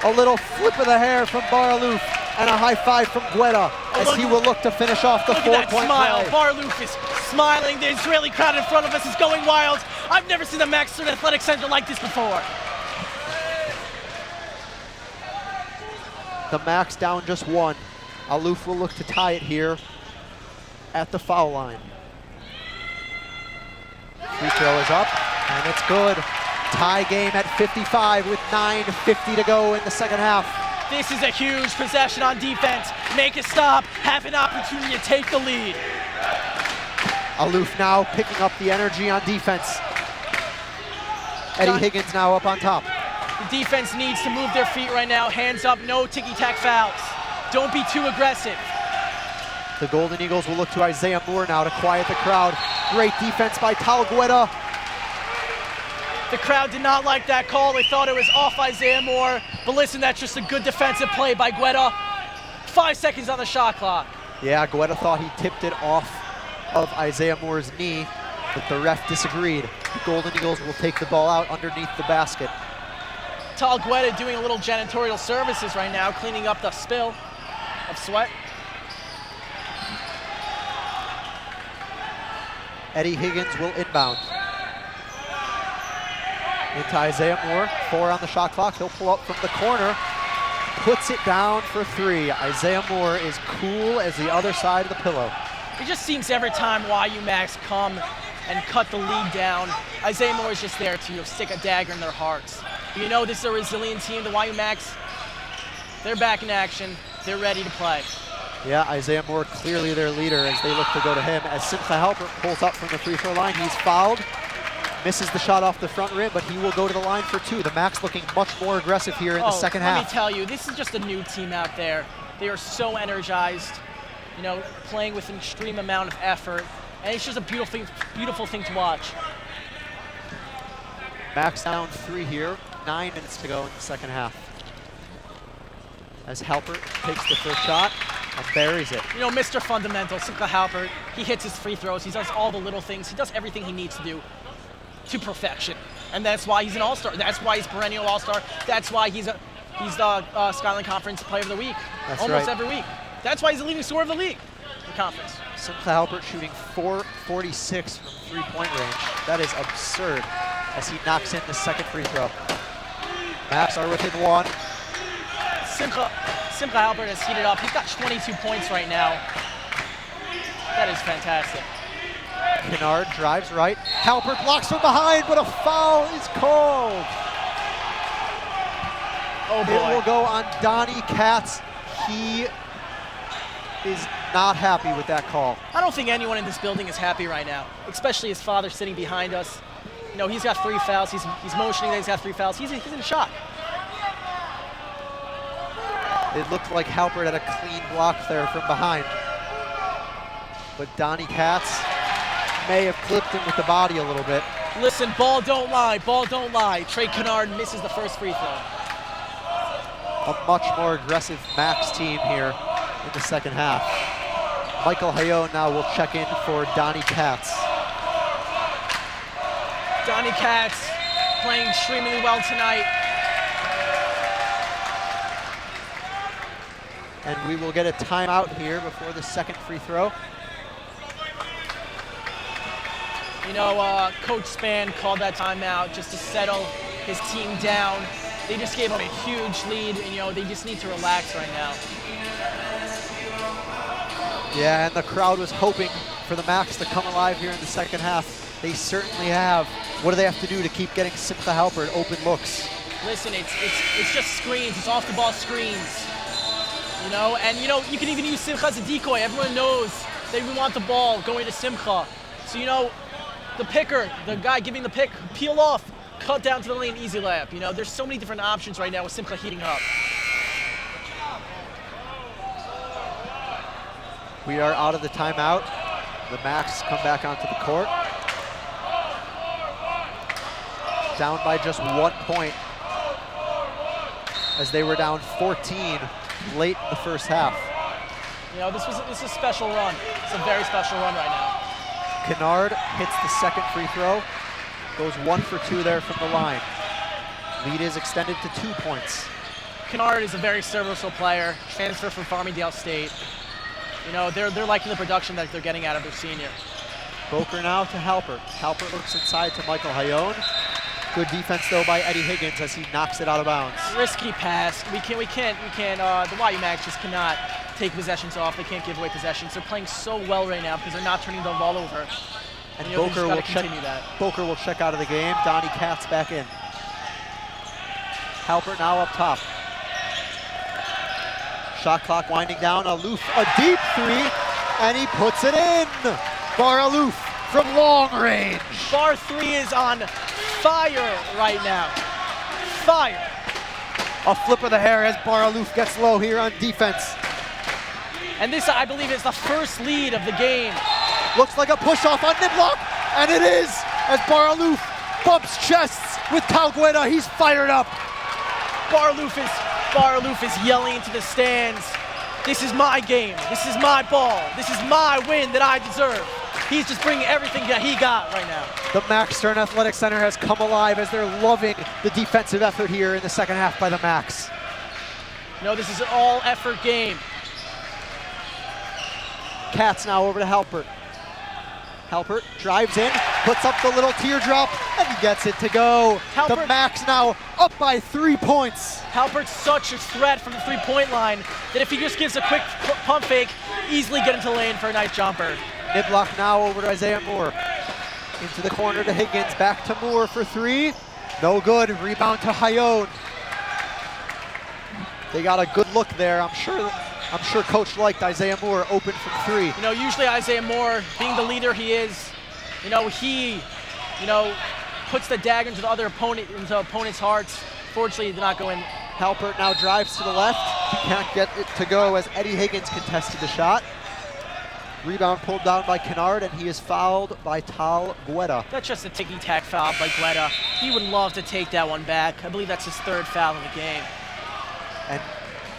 A little flip of the hair from Bar Aloof and a high five from Guetta as he will look to finish off the 4-point play. Smile. Bar Aloof is smiling. The Israeli crowd in front of us is going wild. I've never seen the Max Stern Athletic Center like this before. The Macs down just one. Aloof will look to tie it here at the foul line. Free throw is up, and it's good. Tie game at 55 with 9:50 to go in the second half. This is a huge possession on defense. Make it stop. Have an opportunity to take the lead. Aloof now picking up the energy on defense. Eddie Higgins now up on top. The defense needs to move their feet right now. Hands up, no ticky-tack fouls. Don't be too aggressive. The Golden Eagles will look to Isaiah Moore now to quiet the crowd. Great defense by Tal Guetta. The crowd did not like that call. They thought it was off Isaiah Moore. But listen, that's just a good defensive play by Guetta. 5 seconds on the shot clock. Yeah, Guetta thought he tipped it off of Isaiah Moore's knee, but the ref disagreed. The Golden Eagles will take the ball out underneath the basket. Tal Guetta doing a little janitorial services right now, cleaning up the spill of sweat. Eddie Higgins will inbound. Into Isaiah Moore, 4 on the shot clock. He'll pull up from the corner, puts it down for 3. Isaiah Moore is cool as the other side of the pillow. It just seems every time YU Macs come and cut the lead down, Isaiah Moore is just there to stick a dagger in their hearts. You know, this is a resilient team. The YU Macs, they're back in action. They're ready to play. Yeah, Isaiah Moore clearly their leader as they look to go to him. As Simcha Halpert pulls up from the free throw line, he's fouled. Misses the shot off the front rim, but he will go to the line for 2. The Macs looking much more aggressive here in the second half. Let me tell you, this is just a new team out there. They are so energized, you know, playing with an extreme amount of effort. And it's just a beautiful thing to watch. Macs down 3 here. 9 minutes to go in the second half. As Halpert takes the first shot and buries it. You know, Mr. Fundamental, Simcha Halpert, he hits his free throws. He does all the little things. He does everything he needs to do to perfection. And that's why he's an all-star. That's why he's perennial all-star. That's why he's the Skyline Conference Player of the Week. That's almost right. every week. That's why he's the leading scorer of the league, the conference. Simcha Halpert shooting .446 from three-point range. That is absurd as he knocks in the second free throw. Macs are within 1. Simcha Halpert has heated up. He's got 22 points right now. That is fantastic. Kennard drives right. Halpert blocks from behind, but a foul is called. Oh boy. It will go on Donnie Katz. He is not happy with that call. I don't think anyone in this building is happy right now, especially his father sitting behind us. You know, he's got 3 fouls. He's motioning that he's got 3 fouls. He's in shock. It looked like Halpert had a clean block there from behind. But Donnie Katz may have clipped him with the body a little bit. Listen, ball don't lie. Ball don't lie. Trey Kennard misses the first free throw. A much more aggressive Macs team here in the second half. Michael Hayot now will check in for Donnie Katz. Donnie Katz playing extremely well tonight. And we will get a timeout here before the second free throw. You know, Coach Span called that timeout just to settle his team down. They just gave him a huge lead, and, you know, they just need to relax right now. Yeah, and the crowd was hoping for the Macs to come alive here in the second half. They certainly have. What do they have to do to keep getting Simcha Halpert open looks? Listen, it's just screens. It's off-the-ball screens. You know, and, you know, you can even use Simcha as a decoy. Everyone knows that we want the ball going to Simcha. So, you know, the picker, the guy giving the pick, peel off, cut down to the lane, easy layup. You know, there's so many different options right now with Simcha heating up. We are out of the timeout. The Macs come back onto the court. Down by just 1 point, as they were down 14 late in the first half. You know, this is a special run. It's a very special run right now. Kennard hits the second free throw, goes 1 for 2 there from the line. Lead is extended to 2 points. Kennard is a very serviceable player, transfer from Farmingdale State. You know, they're liking the production that they're getting out of their senior. Boker now to Halpert. Halpert looks inside to Michael Hayone. Good defense though by Eddie Higgins as he knocks it out of bounds. Risky pass. We can't. The YU Macs just cannot take possessions off. They can't give away possessions. They're playing so well right now because they're not turning the ball over. And you know, Boker will check out of the game. Donnie Katz back in. Halpert now up top. Shot clock winding down. Aloof, a deep three, and he puts it in. Bar Aloof from long range. Bar 3 is on fire right now. Fire. A flip of the hair as Bar Aloof gets low here on defense. And this, I believe, is the first lead of the game. Looks like a push-off on Niblock, and it is, as Bar Aloof bumps chests with Calgueta. He's fired up. Bar Aloof is yelling into the stands, "This is my game. This is my ball. This is my win that I deserve." He's just bringing everything that he got right now. The Max Stern Athletic Center has come alive as they're loving the defensive effort here in the second half by the Macs. No, this is an all-effort game. Katz now over to Halpert. Halpert drives in, puts up the little teardrop, and he gets it to go. Halpert, the Macs now up by 3 points. Halpert's such a threat from the three-point line that if he just gives a quick pump fake, easily get into the lane for a nice jumper. Niblock now over to Isaiah Moore. Into the corner to Higgins, back to Moore for 3. No good, rebound to Hayone. They got a good look there. I'm sure Coach liked Isaiah Moore open from 3. You know, usually Isaiah Moore, being the leader he is, he puts the dagger into opponent's hearts. Fortunately, he did not go in. Halpert now drives to the left. He can't get it to go as Eddie Higgins contested the shot. Rebound pulled down by Kennard, and he is fouled by Tal Guetta. That's just a ticky-tack foul by Guetta. He would love to take that one back. I believe that's his 3rd foul in the game. And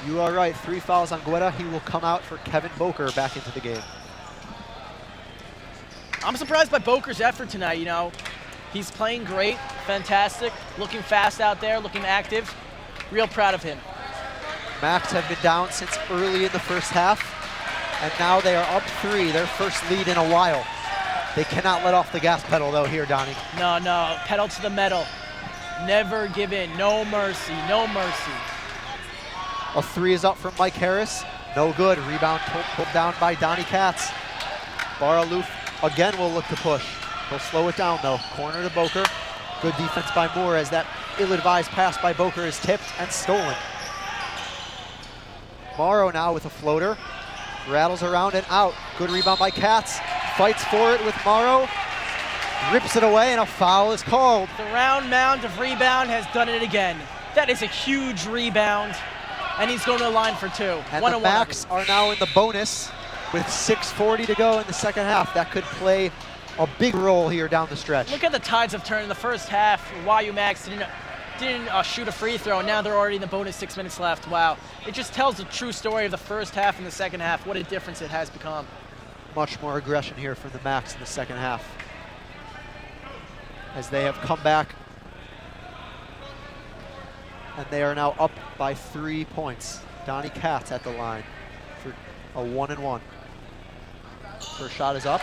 you are right, 3 fouls on Guetta. He will come out for Kevin Boker back into the game. I'm surprised by Boker's effort tonight, you know. He's playing great, fantastic, looking fast out there, looking active. Real proud of him. Macs have been down since early in the first half, and now they are up 3, their first lead in a while. They cannot let off the gas pedal though here, Donnie. No, pedal to the metal. Never give in, no mercy, no mercy. A 3 is up from Mike Harris. No good. Rebound pulled down by Donnie Katz. Bar Aloof again will look to push. He'll slow it down though. Corner to Boker. Good defense by Moore as that ill-advised pass by Boker is tipped and stolen. Morrow now with a floater. Rattles around and out. Good rebound by Katz. Fights for it with Morrow. Rips it away and a foul is called. The round mound of rebound has done it again. That is a huge rebound. And he's going to the line for 2. And the Macs are now in the bonus with 6:40 to go in the second half. That could play a big role here down the stretch. Look at the tides of turn in the first half. YU Macs didn't shoot a free throw, and now they're already in the bonus, 6 minutes left. Wow. It just tells the true story of the first half and the second half, what a difference it has become. Much more aggression here from the Macs in the second half, as they have come back. And they are now up by 3 points. Donnie Katz at the line for a 1-and-1. First shot is up,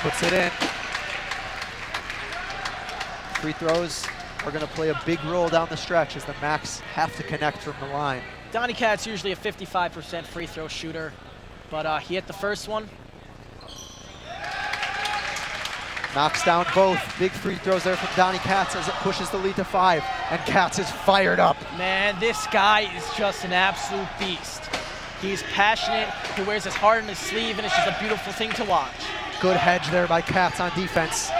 puts it in. Free throws are going to play a big role down the stretch as the Macs have to connect from the line. Donnie Katz usually a 55% free throw shooter, but he hit the first one. Knocks down both. Big free throws there from Donnie Katz as it pushes the lead to 5. And Katz is fired up. Man, this guy is just an absolute beast. He's passionate, he wears his heart on his sleeve, and it's just a beautiful thing to watch. Good hedge there by Katz on defense.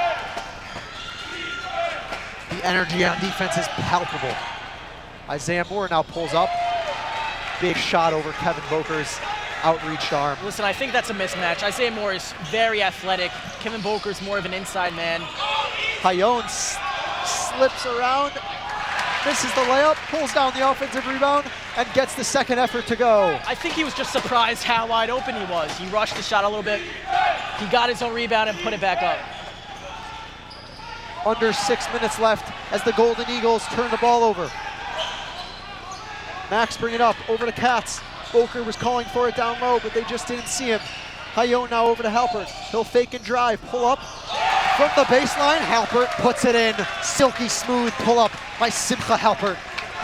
The energy on defense is palpable. Isaiah Moore now pulls up. Big shot over Kevin Boker's outreached arm. Listen, I think that's a mismatch. Isaiah Moore is very athletic. Kevin Boker's more of an inside man. Hayone slips around, misses the layup, pulls down the offensive rebound, and gets the second effort to go. I think he was just surprised how wide open he was. He rushed the shot a little bit. He got his own rebound and put it back up. Under 6 minutes left as the Golden Eagles turn the ball over. Max bring it up, over to Katz. Boker was calling for it down low, but they just didn't see him. Hayone now over to Halpert. He'll fake and drive, pull up from the baseline. Halpert puts it in. Silky smooth pull up by Simcha Halpert.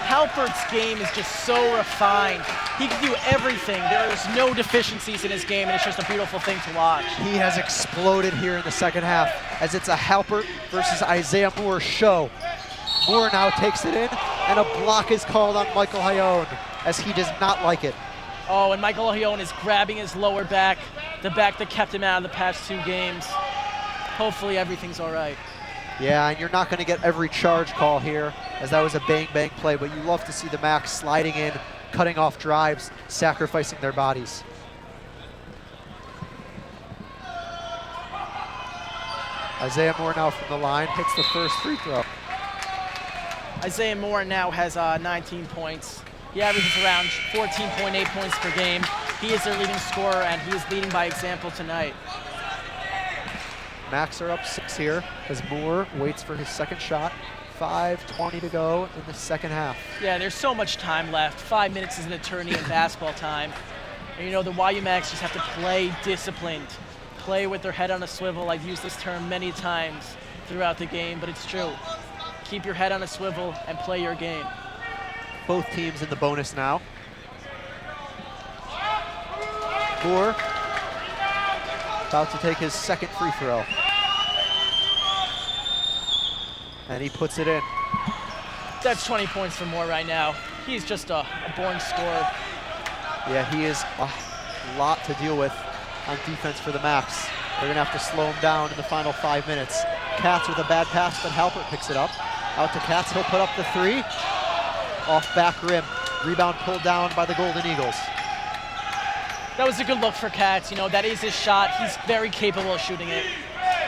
Halpert's game is just so refined. He can do everything. There is no deficiencies in his game, and it's just a beautiful thing to watch. He has exploded here in the second half as it's a Halpert versus Isaiah Moore show. Moore now takes it in, and a block is called on Michael Hayone as he does not like it. Oh, and Michael Hayone is grabbing his lower back, the back that kept him out of the past 2 games. Hopefully everything's all right. Yeah, and you're not going to get every charge call here, as that was a bang-bang play, but you love to see the Macs sliding in, cutting off drives, sacrificing their bodies. Isaiah Moore now from the line, hits the first free throw. Isaiah Moore now has 19 points. He averages around 14.8 points per game. He is their leading scorer, and he is leading by example tonight. Macs are up 6 here as Moore waits for his second shot. 5:20 to go in the second half. Yeah, there's so much time left. 5 minutes is an eternity in basketball time. And you know, the YU Macs just have to play disciplined, play with their head on a swivel. I've used this term many times throughout the game, but it's true. Keep your head on a swivel and play your game. Both teams in the bonus now. Moore about to take his second free throw. And he puts it in. That's 20 points for Moore right now. He's just a born scorer. Yeah, he is a lot to deal with on defense for the Macs. They're gonna have to slow him down in the final 5 minutes. Katz with a bad pass, but Halpert picks it up. Out to Katz, he'll put up the 3. Off back rim. Rebound pulled down by the Golden Eagles. That was a good look for Katz. You know, that is his shot. He's very capable of shooting it.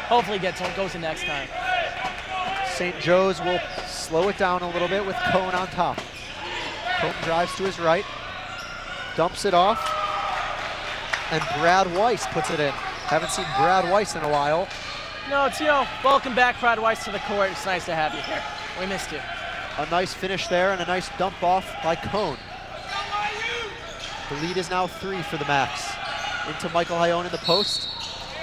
Hopefully goes in next time. St. Joe's will slow it down a little bit with Cohn on top. Cohn drives to his right, dumps it off, and Brad Weiss puts it in. Haven't seen Brad Weiss in a while. No, it's, you know, welcome back, Brad Weiss, to the court. It's nice to have you here. We missed you. A nice finish there and a nice dump off by Cohn. The lead is now 3 for the Macs. Into Michael Hayone in the post.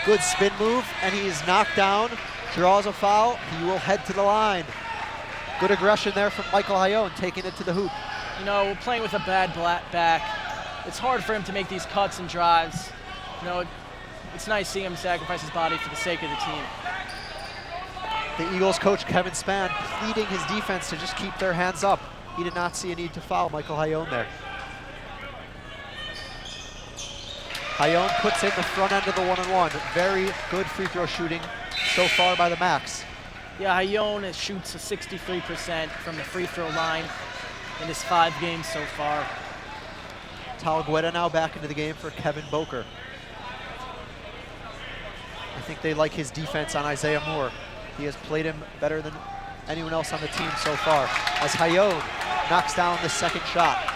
Good spin move, and he is knocked down. Draws a foul. He will head to the line. Good aggression there from Michael Hayone, taking it to the hoop. You know, we're playing with a bad back. It's hard for him to make these cuts and drives. You know, it's nice seeing him sacrifice his body for the sake of the team. The Eagles coach Kevin Spann pleading his defense to just keep their hands up. He did not see a need to foul Michael Hayone there. Hayone puts in the front end of the 1-on-1. Very good free throw shooting so far by the Macs. Yeah, Hayone shoots a 63% from the free throw line in his 5 games so far. Talgueda now back into the game for Kevin Boker. I think they like his defense on Isaiah Moore. He has played him better than anyone else on the team so far. As Hayone knocks down the second shot.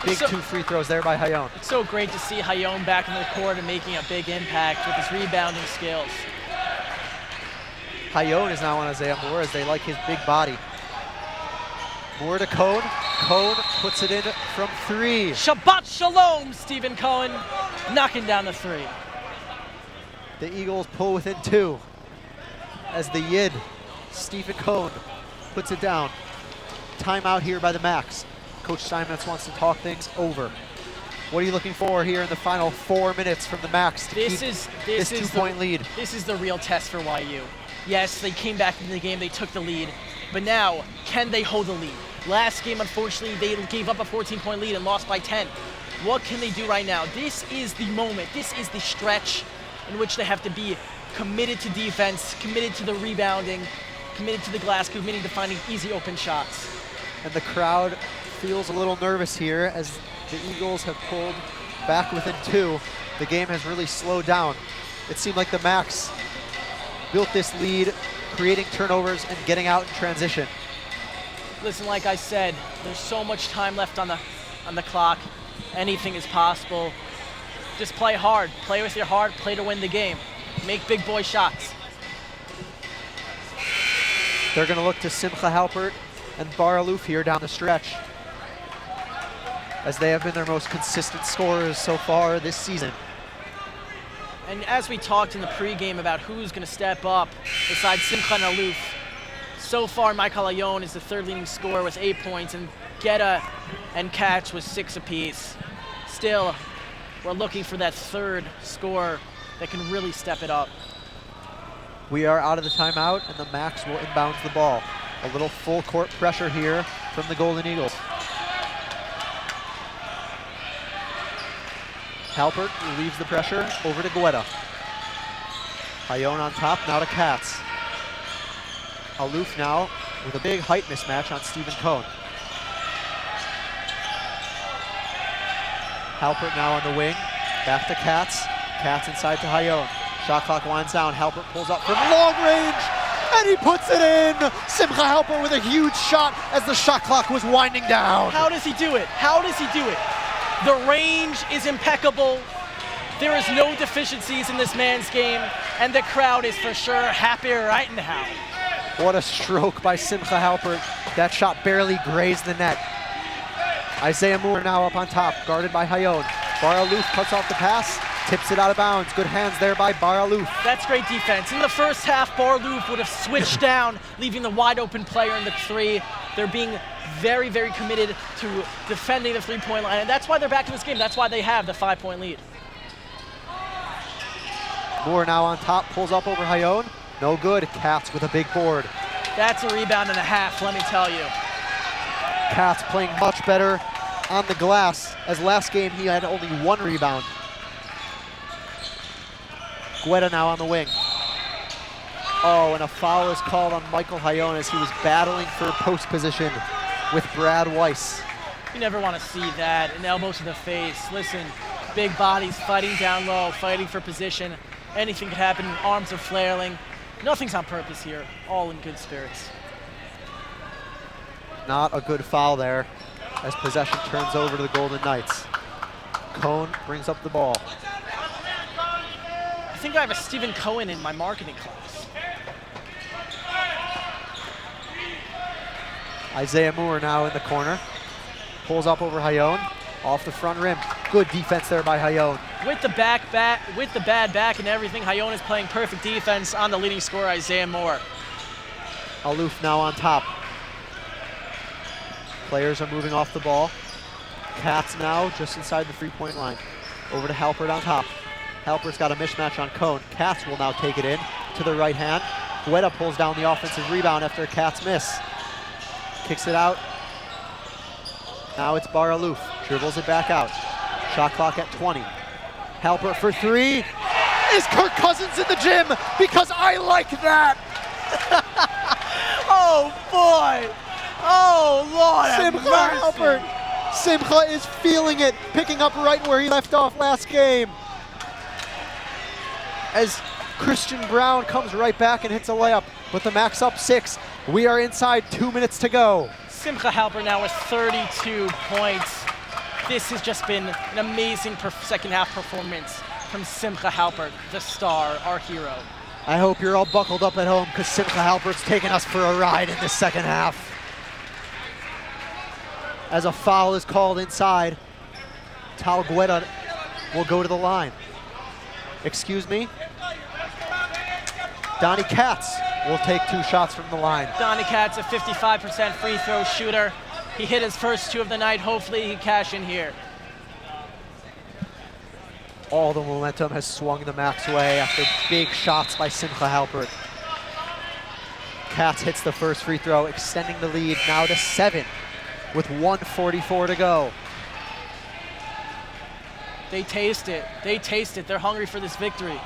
Big 2 free throws there by Hayone. It's so great to see Hayone back in the court and making a big impact with his rebounding skills. Hayone is now on Isaiah Moore as they like his big body. Moore to Cohn. Cohn puts it in from 3. Shabbat shalom, Stephen Cohen, knocking down the 3. The Eagles pull within 2 as the Yid Stephen Cohn puts it down. Timeout here by the Max. Coach Steinmetz wants to talk things over. What are you looking for here in the final 4 minutes from the Max to keep this 2-point lead? This is the real test for YU. Yes, they came back into the game, they took the lead, but now, can they hold the lead? Last game, unfortunately, they gave up a 14-point lead and lost by 10. What can they do right now? This is the moment, this is the stretch in which they have to be committed to defense, committed to the rebounding, committed to the glass, committed to finding easy open shots. And the crowd feels a little nervous here as the Eagles have pulled back within 2. The game has really slowed down. It seemed like the Max built this lead, creating turnovers and getting out in transition. Listen, like I said, there's so much time left on the clock. Anything is possible. Just play hard. Play with your heart. Play to win the game. Make big boy shots. They're going to look to Simcha Halpert and Bar Aloof here down the stretch, as they have been their most consistent scorers so far this season. And as we talked in the pregame about who's going to step up besides Simcha and Aloof, so far Michael Ayon is the third leading scorer with 8 points, and Geta and Katz with 6 apiece. Still, we're looking for that third scorer that can really step it up. We are out of the timeout, and the Max will inbounds the ball. A little full court pressure here from the Golden Eagles. Halpert leaves the pressure over to Guetta. Hayon on top, now to Katz. Aloof now with a big height mismatch on Stephen Cohn. Halpert now on the wing, back to Katz. Katz inside to Hayon. Shot clock winds down, Halpert pulls up from long range, and he puts it in! Simcha Halpert with a huge shot as the shot clock was winding down. How does he do it? How does he do it? The range is impeccable. There is no deficiencies in this man's game, and the crowd is for sure happy right now. What a stroke by Simcha Halpert. That shot barely grazed the net. Isaiah Moore now up on top, guarded by Hayon. Bar Aloof cuts off the pass, tips it out of bounds. Good hands there by Bar Aloof. That's great defense. In the first half, Bar Aloof would have switched down, leaving the wide open player in the 3. They're being very, very committed to defending the 3-point line, and that's why they're back in this game. That's why they have the 5-point lead. Moore now on top, pulls up over Hayon. No good. Katz with a big board. That's a rebound and a half, let me tell you. Katz playing much better on the glass, as last game he had only 1 rebound. Guetta now on the wing. Oh, and a foul is called on Michael Hayon as he was battling for post position with Brad Weiss. You never want to see that. An elbow to the face. Listen, big bodies fighting down low, fighting for position. Anything could happen. Arms are flailing. Nothing's on purpose here. All in good spirits. Not a good foul there as possession turns over to the Golden Knights. Cohn brings up the ball. I think I have a Stephen Cohen in my marketing class. Isaiah Moore now in the corner. Pulls up over Hayon. Off the front rim. Good defense there by Hayon. With the with the bad back and everything, Hayon is playing perfect defense on the leading scorer, Isaiah Moore. Aloof now on top. Players are moving off the ball. Katz now just inside the 3-point line. Over to Halpert on top. Halpert's got a mismatch on Cohn. Katz will now take it in to the right hand. Guetta pulls down the offensive rebound after a Katz miss. Kicks it out. Now it's Bar Aloof. Dribbles it back out. Shot clock at 20. Halpert for 3. Is Kirk Cousins in the gym? Because I like that. Oh boy. Oh Lord. Simcha Halpert. Simcha is feeling it, picking up right where he left off last game. As Christian Brown comes right back and hits a layup, but the Max up 6. We are inside 2 minutes to go. Simcha Halpert now with 32 points. This has just been an amazing second half performance from Simcha Halpert, the star, our hero. I hope you're all buckled up at home because Simcha Halpert's taking us for a ride in this second half. As a foul is called inside, Tal Guetta will go to the line. Excuse me? Donnie Katz will take 2 shots from the line. Donnie Katz, a 55% free throw shooter. He hit his first 2 of the night. Hopefully he can cash in here. All the momentum has swung the Max way after big shots by Simcha Halpert. Katz hits the first free throw, extending the lead now to 7 with 1:44 to go. They taste it. They taste it. They're hungry for this victory.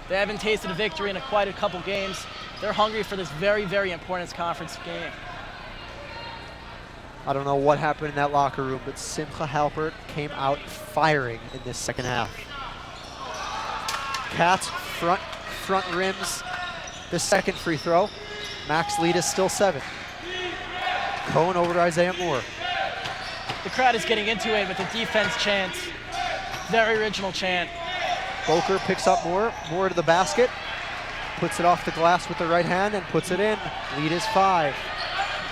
They haven't tasted a victory in quite a couple games. They're hungry for this very, very important conference game. I don't know what happened in that locker room, but Simcha Halpert came out firing in this second half. Katz front rims the second free throw. Max lead is still 7. Cohen over to Isaiah Moore. The crowd is getting into it with the defense chants. Very original chant. Boker picks up Moore to the basket, puts it off the glass with the right hand and puts it in. Lead is 5.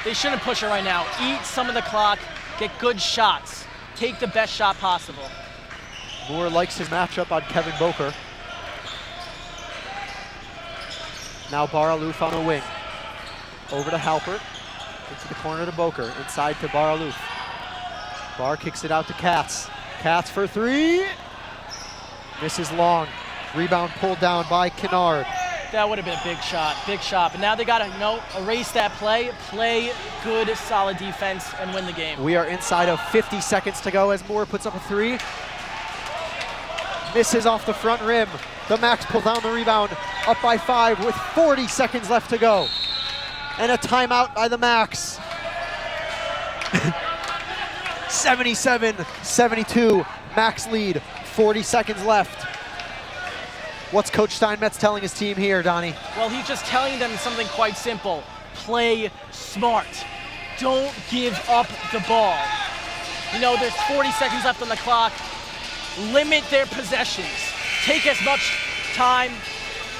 They shouldn't push it right now. Eat some of the clock, get good shots. Take the best shot possible. Moore likes his matchup on Kevin Boker. Now Bar-Aluf on the wing. Over to Halpert, into the corner to Boker, inside to Bar-Aluf. Bar kicks it out to Katz. Katz for 3. Misses long. Rebound pulled down by Kennard. That would have been a big shot, But now they got to, erase that play good, solid defense, and win the game. We are inside of 50 seconds to go as Moore puts up a 3. Misses off the front rim. The Max pull down the rebound, up by 5 with 40 seconds left to go. And a timeout by the Max. 77-72, Max lead, 40 seconds left. What's Coach Steinmetz telling his team here, Donnie? Well, he's just telling them something quite simple. Play smart. Don't give up the ball. There's 40 seconds left on the clock. Limit their possessions. Take as much time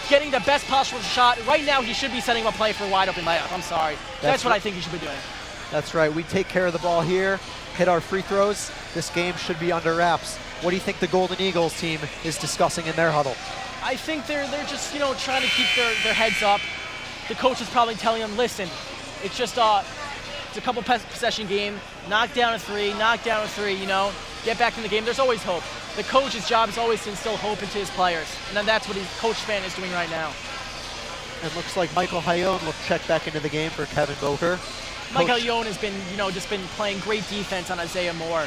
getting the best possible shot. Right now, he should be setting up a play for a wide open layup. I'm sorry. That's what I think he should be doing. That's right. We take care of the ball here, hit our free throws. This game should be under wraps. What do you think the Golden Eagles team is discussing in their huddle? I think they're just trying to keep their heads up. The coach is probably telling them, listen, it's just it's a couple possession game. Knock down a 3, get back in the game. There's always hope. The coach's job is always to instill hope into his players, and then that's what Coach Span is doing right now. It looks like Michael Hayon will check back into the game for Kevin Boker. Michael Hayon has been, just been playing great defense on Isaiah Moore.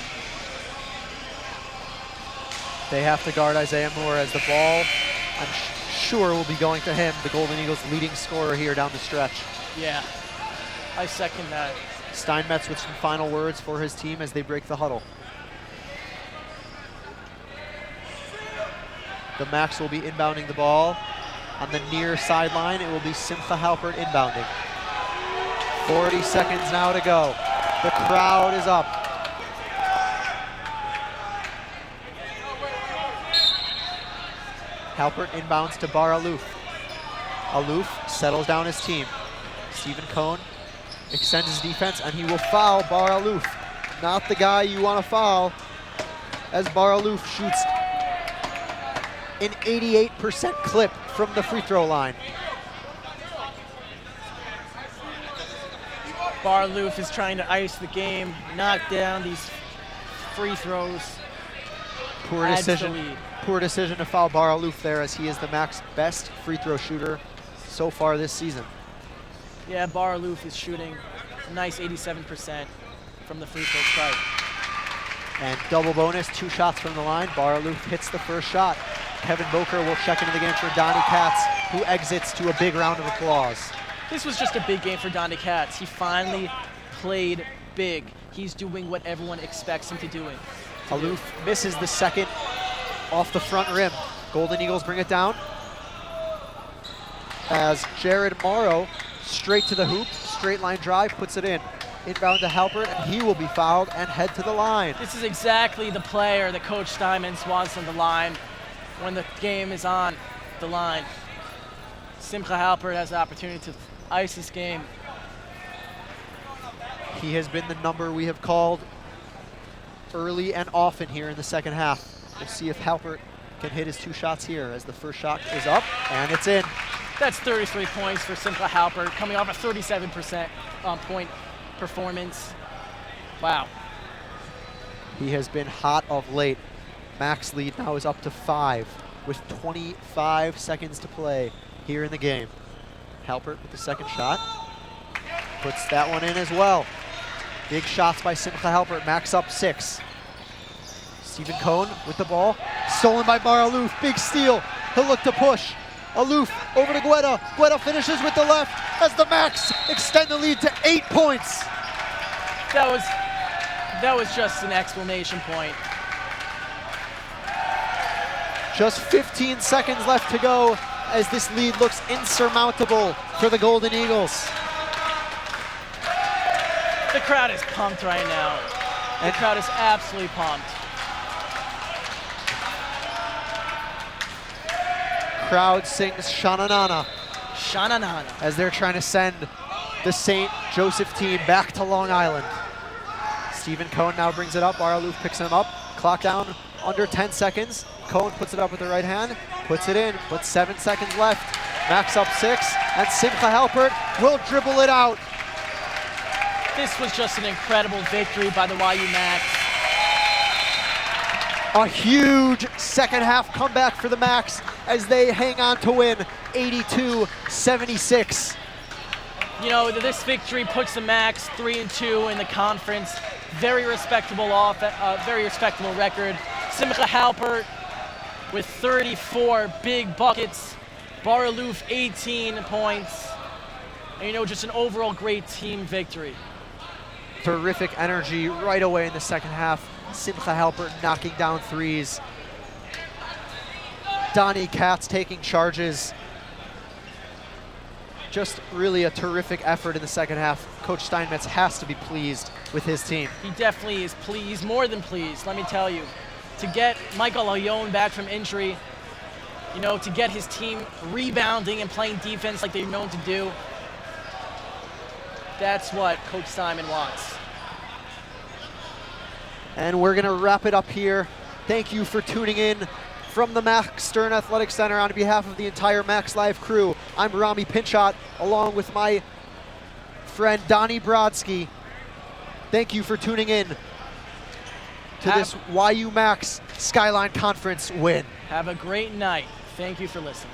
They have to guard Isaiah Moore as the ball, I'm sure, will be going to him, the Golden Eagles' leading scorer here down the stretch. Yeah, I second that. Steinmetz with some final words for his team as they break the huddle. The Max will be inbounding the ball. On the near sideline, it will be Simcha Halpert inbounding. 40 seconds now to go. The crowd is up. Halpert inbounds to Bar-Aluf. Aluf settles down his team. Stephen Cohn extends his defense, and he will foul Bar-Aluf. Not the guy you want to foul, as Bar-Aluf shoots an 88% clip from the free throw line. Bar-Aluf is trying to ice the game, knock down these free throws. Poor decision to foul Bar-Aluf there, as he is the Max best free throw shooter so far this season. Yeah, Bar-Aluf is shooting a nice 87% from the free throw stripe. And double bonus, 2 shots from the line. Bar-Aluf hits the first shot. Kevin Boker will check into the game for Donnie Katz, who exits to a big round of applause. This was just a big game for Donnie Katz. He finally played big. He's doing what everyone expects him to do. Aluf misses the second off the front rim. Golden Eagles bring it down as Jared Morrow, straight to the hoop, straight line drive, puts it in. Inbound to Halpert, and he will be fouled and head to the line. This is exactly the player that Coach Steinmetz wants on the line when the game is on the line. Simcha Halpert has the opportunity to ice this game. He has been the number we have called early and often here in the second half. We'll see if Halpert can hit his 2 shots here, as the first shot is up, and it's in. That's 33 points for Simcha Halpert, coming off a 37% point performance. Wow. He has been hot of late. Max lead now is up to 5 with 25 seconds to play here in the game. Halpert with the second shot. Puts that one in as well. Big shots by Simcha Halpert. Max up 6. Stephen Cohn with the ball. Stolen by Bar Aloof. Big steal. He'll look to push. Aloof over to Guetta. Guetta finishes with the left as the Max extend the lead to 8 points. That was just an exclamation point. Just 15 seconds left to go as this lead looks insurmountable for the Golden Eagles. The crowd is pumped right now. The crowd is absolutely pumped. Crowd sings Sha-na-na-na. Sha-na-na-na. As they're trying to send the St. Joseph team back to Long Island. Stephen Cohn now brings it up. Bar Aloof picks him up. Clock down under 10 seconds. Cohn puts it up with the right hand, puts it in, but 7 seconds left. Max up 6, and Simcha Halpert will dribble it out. This was just an incredible victory by the YU Max. A huge second half comeback for the Max as they hang on to win 82-76. You know, this victory puts the Max 3-2 in the conference. Very respectable record. Simcha Halpert with 34 big buckets. Bar Aloof 18 points. And you know, just an overall great team victory. Terrific energy right away in the second half. Simcha Halpert knocking down threes. Donnie Katz taking charges. Just really a terrific effort in the second half. Coach Steinmetz has to be pleased with his team. He definitely is pleased, more than pleased, let me tell you. To get Michael Ayon back from injury, you know, to get his team rebounding and playing defense like they're known to do, that's what Coach Simon wants. And we're gonna wrap it up here. Thank you for tuning in from the Max Stern Athletic Center. On behalf of the entire Max Live crew, I'm Rami Pinchot, along with my friend Donnie Brodsky. Thank you for tuning in to this YU Max Skyline Conference win. Have a great night. Thank you for listening.